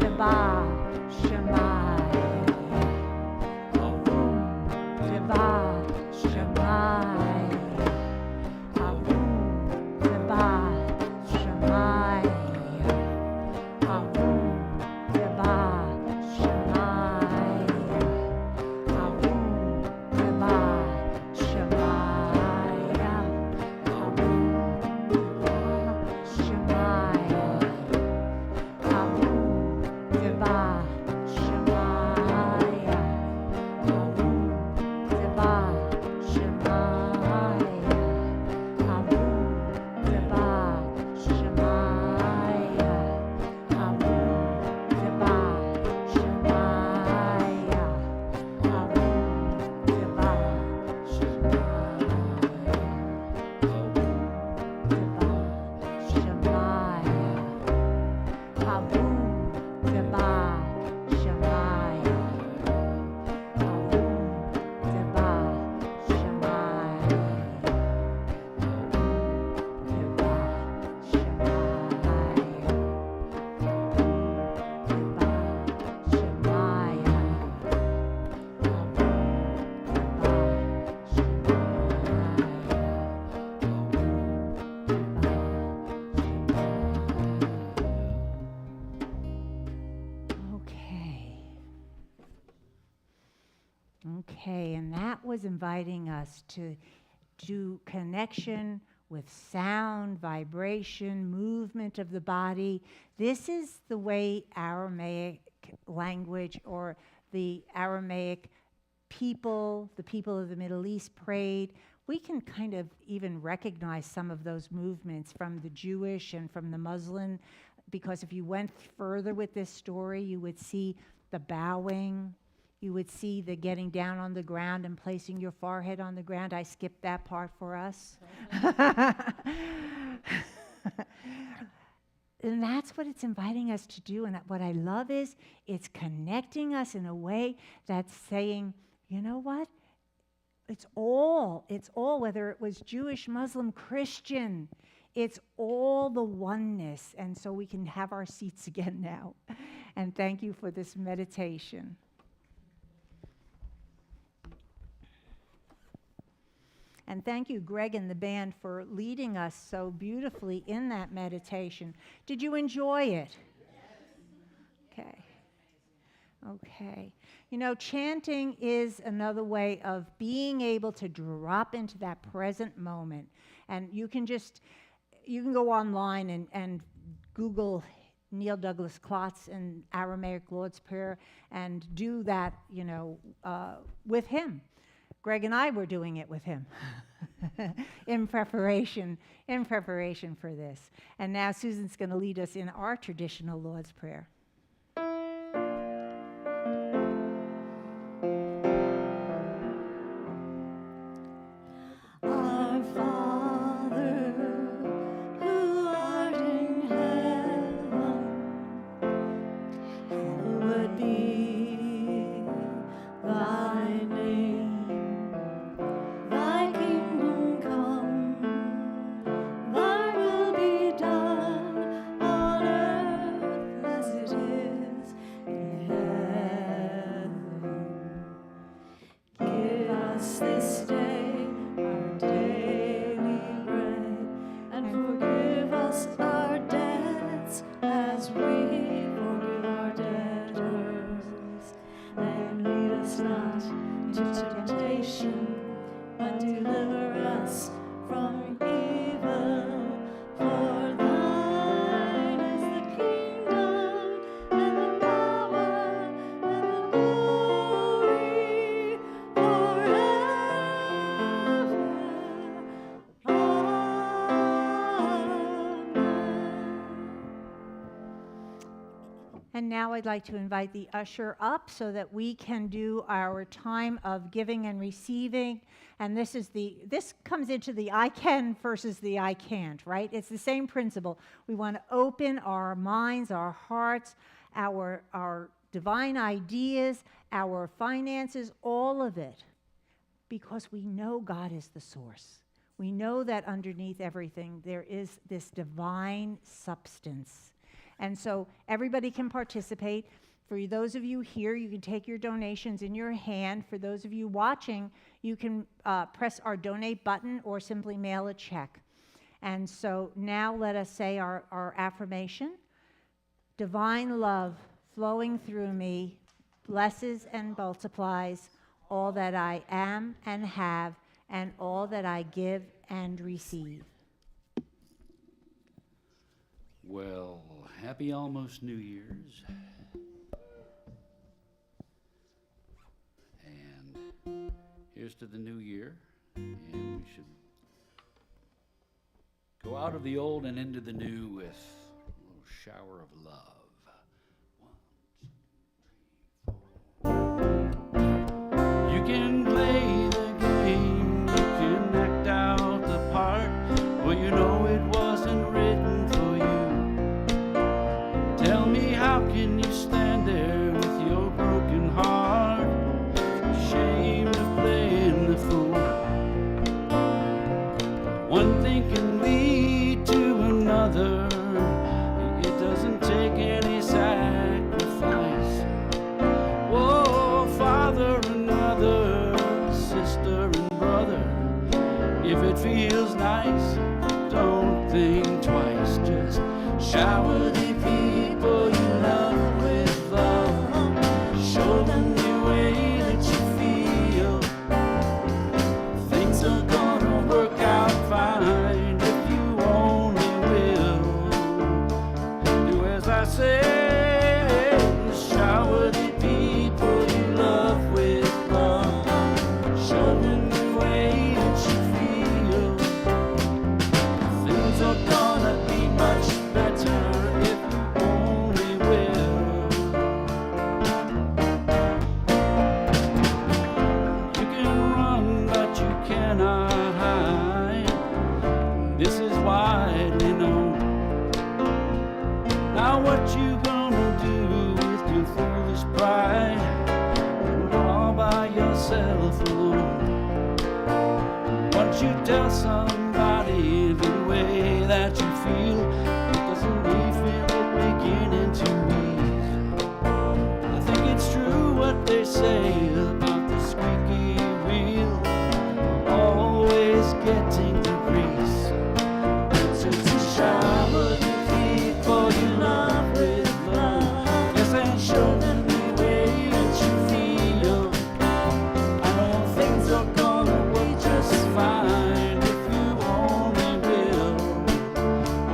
Deva Shemaya. Avun Deva Shemaya. Avun Deva Shemaya. Okay, and that was inviting us to do connection with sound, vibration, movement of the body. This is the way Aramaic language, or the Aramaic people, the people of the Middle East prayed. We can kind of even recognize some of those movements from the Jewish and from the Muslim, because if you went further with this story, you would see the bowing. You would see the getting down on the ground and placing your forehead on the ground. I skipped that part for us. And that's what it's inviting us to do. And what I love is it's connecting us in a way that's saying, you know what? it's all, whether it was Jewish, Muslim, Christian, it's all the oneness. And so we can have our seats again now. And thank you for this meditation. And thank you, Greg and the band, for leading us so beautifully in that meditation. Did you enjoy it? Okay. Okay. You know, chanting is another way of being able to drop into that present moment. And you can go online and Google Neil Douglas Klotz and Aramaic Lord's Prayer and do that, with him. Greg and I were doing it with him in preparation for this. And now Susan's going to lead us in our traditional Lord's Prayer. Our Father, who art in heaven, hallowed be thy name. Thy kingdom come, thy will be done on earth as it is in heaven. Give us this day our daily bread, and forgive us our debts as we forgive our debtors. And lead us not into temptation, but deliver us from evil. For thine is the kingdom, and the power, and the glory, forever. Amen. And now I'd like to invite the usher up so that we can do our time of giving and receiving. And this comes into the I can versus the I can't, right? It's the same principle. We want to open our minds, our hearts, our divine ideas, our finances, all of it, because we know God is the source. We know that underneath everything there is this divine substance. And so everybody can participate. For those of you here, you can take your donations in your hand. For those of you watching, you can press our donate button or simply mail a check. And so now let us say our affirmation. Divine love flowing through me blesses and multiplies all that I am and have, and all that I give and receive. Well, happy almost New Year's. And here's to the new year. And we should go out of the old and into the new with a little shower of love. 1, 2, 3, 4. You can play the game, you can act out the part. Well, you know it wasn't written for you. Tell me, how can you stand there with your broken heart, ashamed of playing the fool? One thing can lead to another. It doesn't take any sacrifice. Whoa, father, another, sister and brother. If it feels nice, don't think twice. Just shower the people you love with love. Show them the way that you feel. Things are gonna work out fine if you only will. Do as I say. Shower the people you love with love. Show them the way that you feel. Things are gonna be much better if you only will. You can run, but you cannot hide. This is widely known. Now what you gonna do with your foolish pride? You're all by yourself alone. Won't you tell somebody the way that you feel? Doesn't he feel it beginning to ease? I think it's true what they say about the squeaky wheel always getting the grease. So to shower the people you love with love, yes, and show them the way that you feel. I know things are gonna work just fine if you only will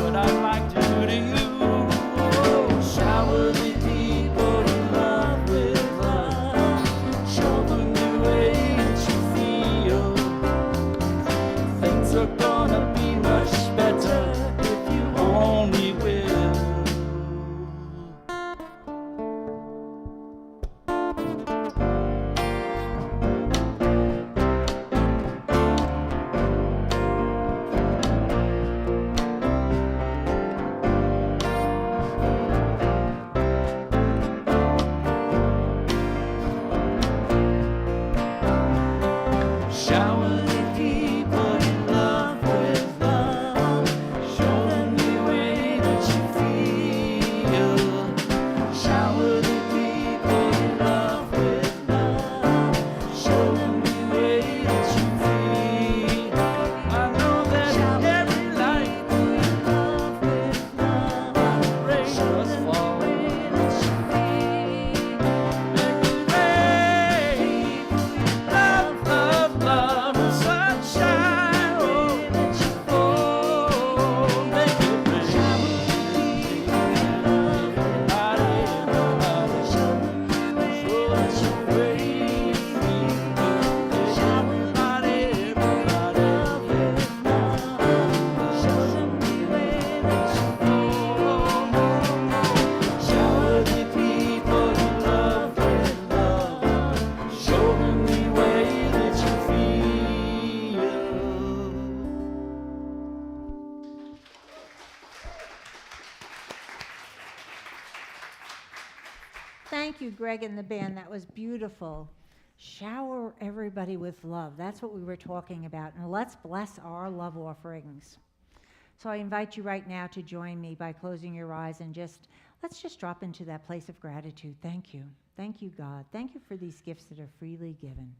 what I'd like to do to you. Oh, shower the people you love with love, show them the way that you feel. Things are gonna be much better if you only will. Shower the people you love with love, show them the way that you feel. Shower the people you love with love, show them the way that you feel. I know that every light you love with love, rain must fall. Make it rain, love, love, love, and sunshine. Oh, make it rain. Everybody, show them the way that you feel. Everybody, show them the way that you feel. Shower the people you love with love, show them the way that you feel. Thank you, Greg and the band. That was beautiful. Shower everybody with love. That's what we were talking about. And let's bless our love offerings. So I invite you right now to join me by closing your eyes and let's just drop into that place of gratitude. Thank you. Thank you, God. Thank you for these gifts that are freely given.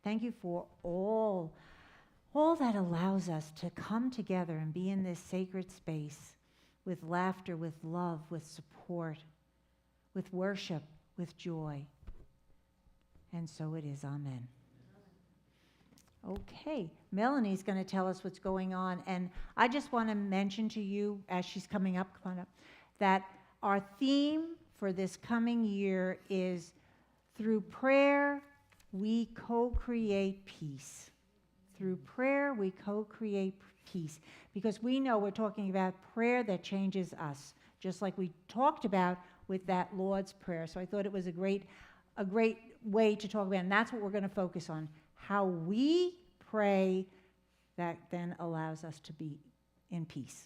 Thank you for all that allows us to come together and be in this sacred space with laughter, with love, with support, with worship, with joy. And so it is. Amen. Okay, Melanie's going to tell us what's going on. And I just want to mention to you, as she's coming up, come on up, that our theme for this coming year is through prayer, we co-create peace. Through prayer, we co-create peace. Because we know we're talking about prayer that changes us, just like we talked about with that Lord's Prayer. So I thought it was a great way to talk about, and that's what we're going to focus on, how we pray that then allows us to be in peace.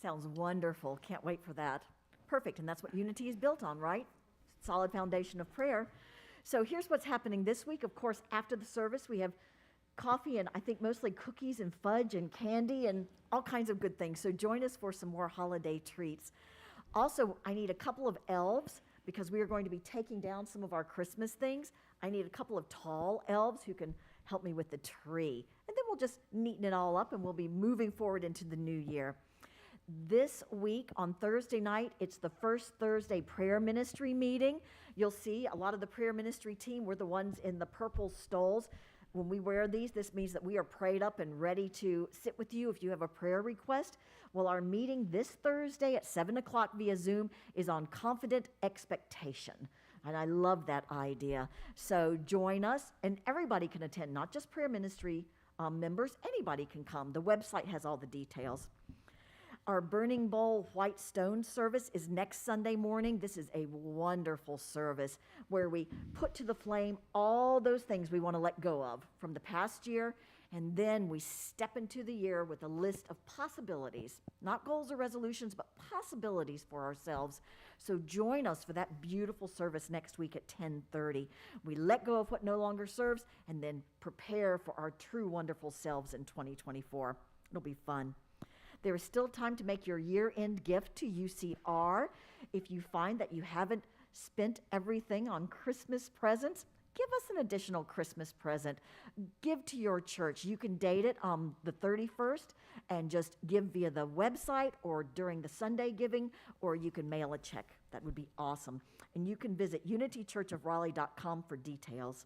Sounds wonderful. Can't wait for that. Perfect. And that's what unity is built on, right? Solid foundation of prayer. So here's what's happening this week. Of course, after the service, we have coffee and I think mostly cookies and fudge and candy and all kinds of good things. So join us for some more holiday treats. Also, I need a couple of elves because we are going to be taking down some of our Christmas things. I need a couple of tall elves who can help me with the tree. And then we'll just neaten it all up and we'll be moving forward into the new year. This week on Thursday night, it's the first Thursday prayer ministry meeting. You'll see a lot of the prayer ministry team, we're the ones in the purple stoles. When we wear these, this means that we are prayed up and ready to sit with you if you have a prayer request. Well, our meeting this Thursday at 7 o'clock via Zoom is on confident expectation. And I love that idea. So join us, and everybody can attend, not just prayer ministry members. Anybody can come. The website has all the details. Our Burning Bowl White Stone service is next Sunday morning. This is a wonderful service where we put to the flame all those things we want to let go of from the past year, And then we step into the year with a list of possibilities, not goals or resolutions, but possibilities for ourselves. So join us for that beautiful service next week at 10:30. We let go of what no longer serves and then prepare for our true wonderful selves in 2024. It'll be fun. There is still time to make your year-end gift to UCR. If you find that you haven't spent everything on Christmas presents, give us an additional Christmas present. Give to your church. You can date it on the 31st and just give via the website or during the Sunday giving, or you can mail a check. That would be awesome. And you can visit unitychurchofraleigh.com for details.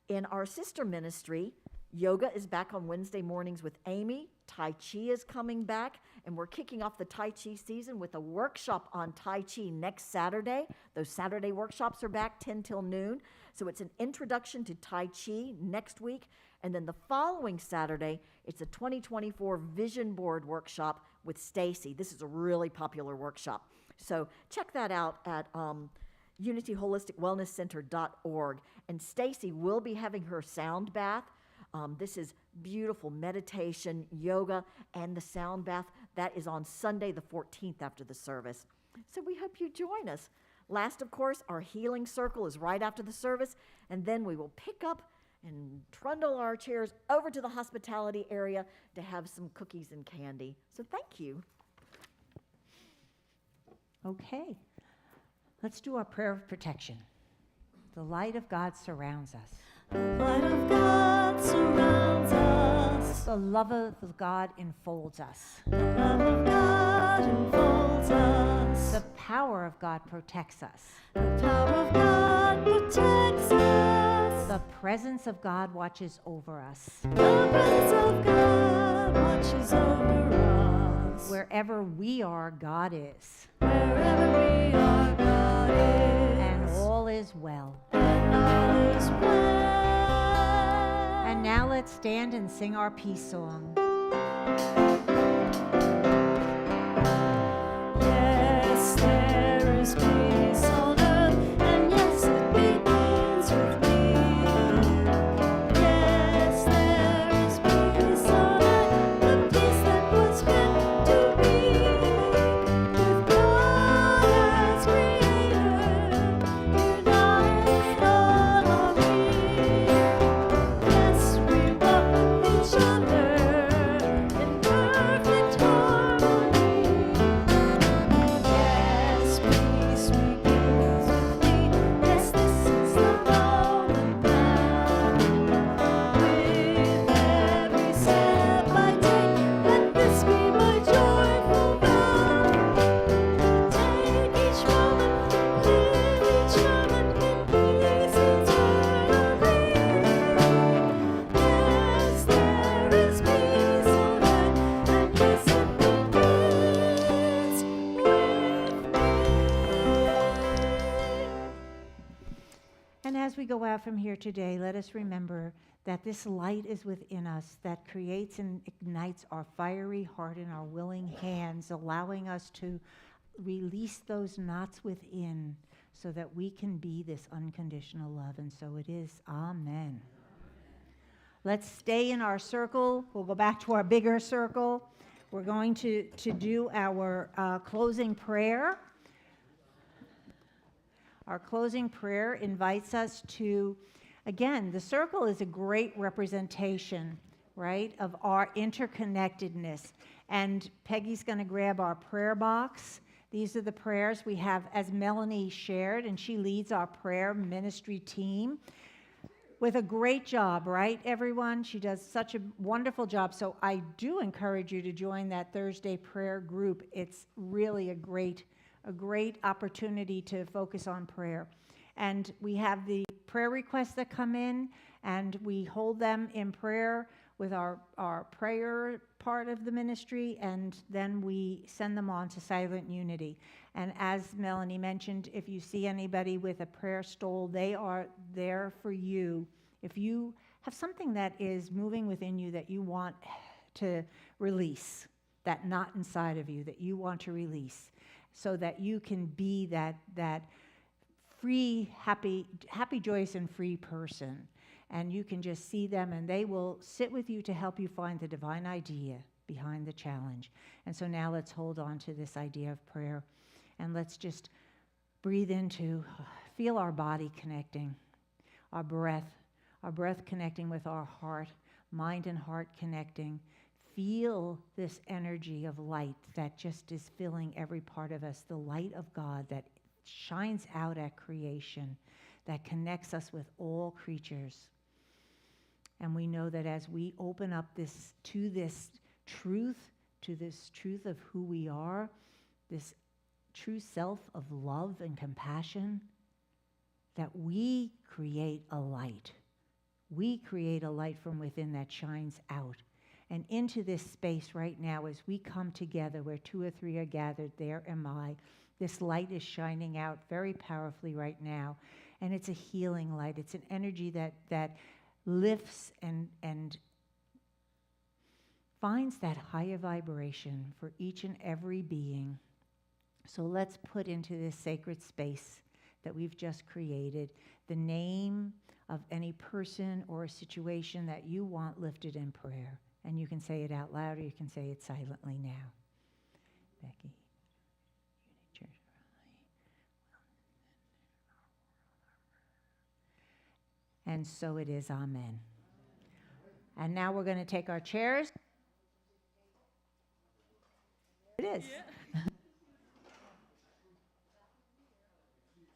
In our sister ministry, yoga is back on Wednesday mornings with Amy. Tai Chi is coming back, and we're kicking off the Tai Chi season with a workshop on Tai Chi next Saturday. Those Saturday workshops are back 10 till noon. So it's an introduction to Tai Chi next week. And then the following Saturday, it's a 2024 vision board workshop with Stacy. This is a really popular workshop. So check that out at unityholisticwellnesscenter.org. And Stacy will be having her sound bath. This is beautiful meditation, yoga, and the sound bath. That is on Sunday the 14th after the service. So we hope you join us. Last, of course, our healing circle is right after the service, and then we will pick up and trundle our chairs over to the hospitality area to have some cookies and candy. So thank you. Okay, let's do our prayer of protection. The light of God surrounds us. The light of God surrounds us. The love of God enfolds us. The love of God enfolds us. The power of God protects us. The power of God protects us. The presence of God watches over us. The presence of God watches over us. Wherever we are, God is. Wherever we are, God is. And all is well. And all is well. And now let's stand and sing our peace song. Yes, there is peace on earth, and yes, it begins with me. Yes, there is peace on earth, the peace that was meant to be. With God as Creator, united all are we. Yes, we welcome each other in perfect harmony. Yes, peace begins with me. Yes, this is the moment now. With every step I take, let this be my joyful vow. Take each moment, live each moment in peace eternally. Yes, there is peace on earth, and yes, it begins with me. And as we go out from here today, let us remember that this light is within us that creates and ignites our fiery heart and our willing hands, allowing us to release those knots within so that we can be this unconditional love. And so it is. Amen. Let's stay in our circle. We'll go back to our bigger circle. We're going to do our closing prayer. Our closing prayer invites us to, again, the circle is a great representation, right, of our interconnectedness. And Peggy's going to grab our prayer box. These are the prayers we have, as Melanie shared, and she leads our prayer ministry team with a great job, right, everyone? She does such a wonderful job. So I do encourage you to join that Thursday prayer group. It's really a great opportunity to focus on prayer. And we have the prayer requests that come in, and we hold them in prayer with our prayer part of the ministry, and then we send them on to Silent Unity. And as Melanie mentioned, if you see anybody with a prayer stole, they are there for you. If you have something that is moving within you that you want to release, that knot inside of you that you want to release, so that you can be that free, happy, joyous, and free person. and you can just see them, and they will sit with you to help you find the divine idea behind the challenge. And so now let's hold on to this idea of prayer, and let's just breathe into, feel our body connecting, our breath connecting with our heart, mind and heart connecting. Feel this energy of light that just is filling every part of us, the light of God that shines out at creation, that connects us with all creatures. And we know that as we open up this truth of who we are, this true self of love and compassion, that we create a light. We create a light from within that shines out. And into this space right now, as we come together, where 2 or 3 are gathered, there am I. This light is shining out very powerfully right now. And it's a healing light. It's an energy that lifts and finds that higher vibration for each and every being. So let's put into this sacred space that we've just created the name of any person or a situation that you want lifted in prayer. And you can say it out loud, or you can say it silently now. Becky. And so it is, amen. And now we're going to take our chairs. It is. Yeah.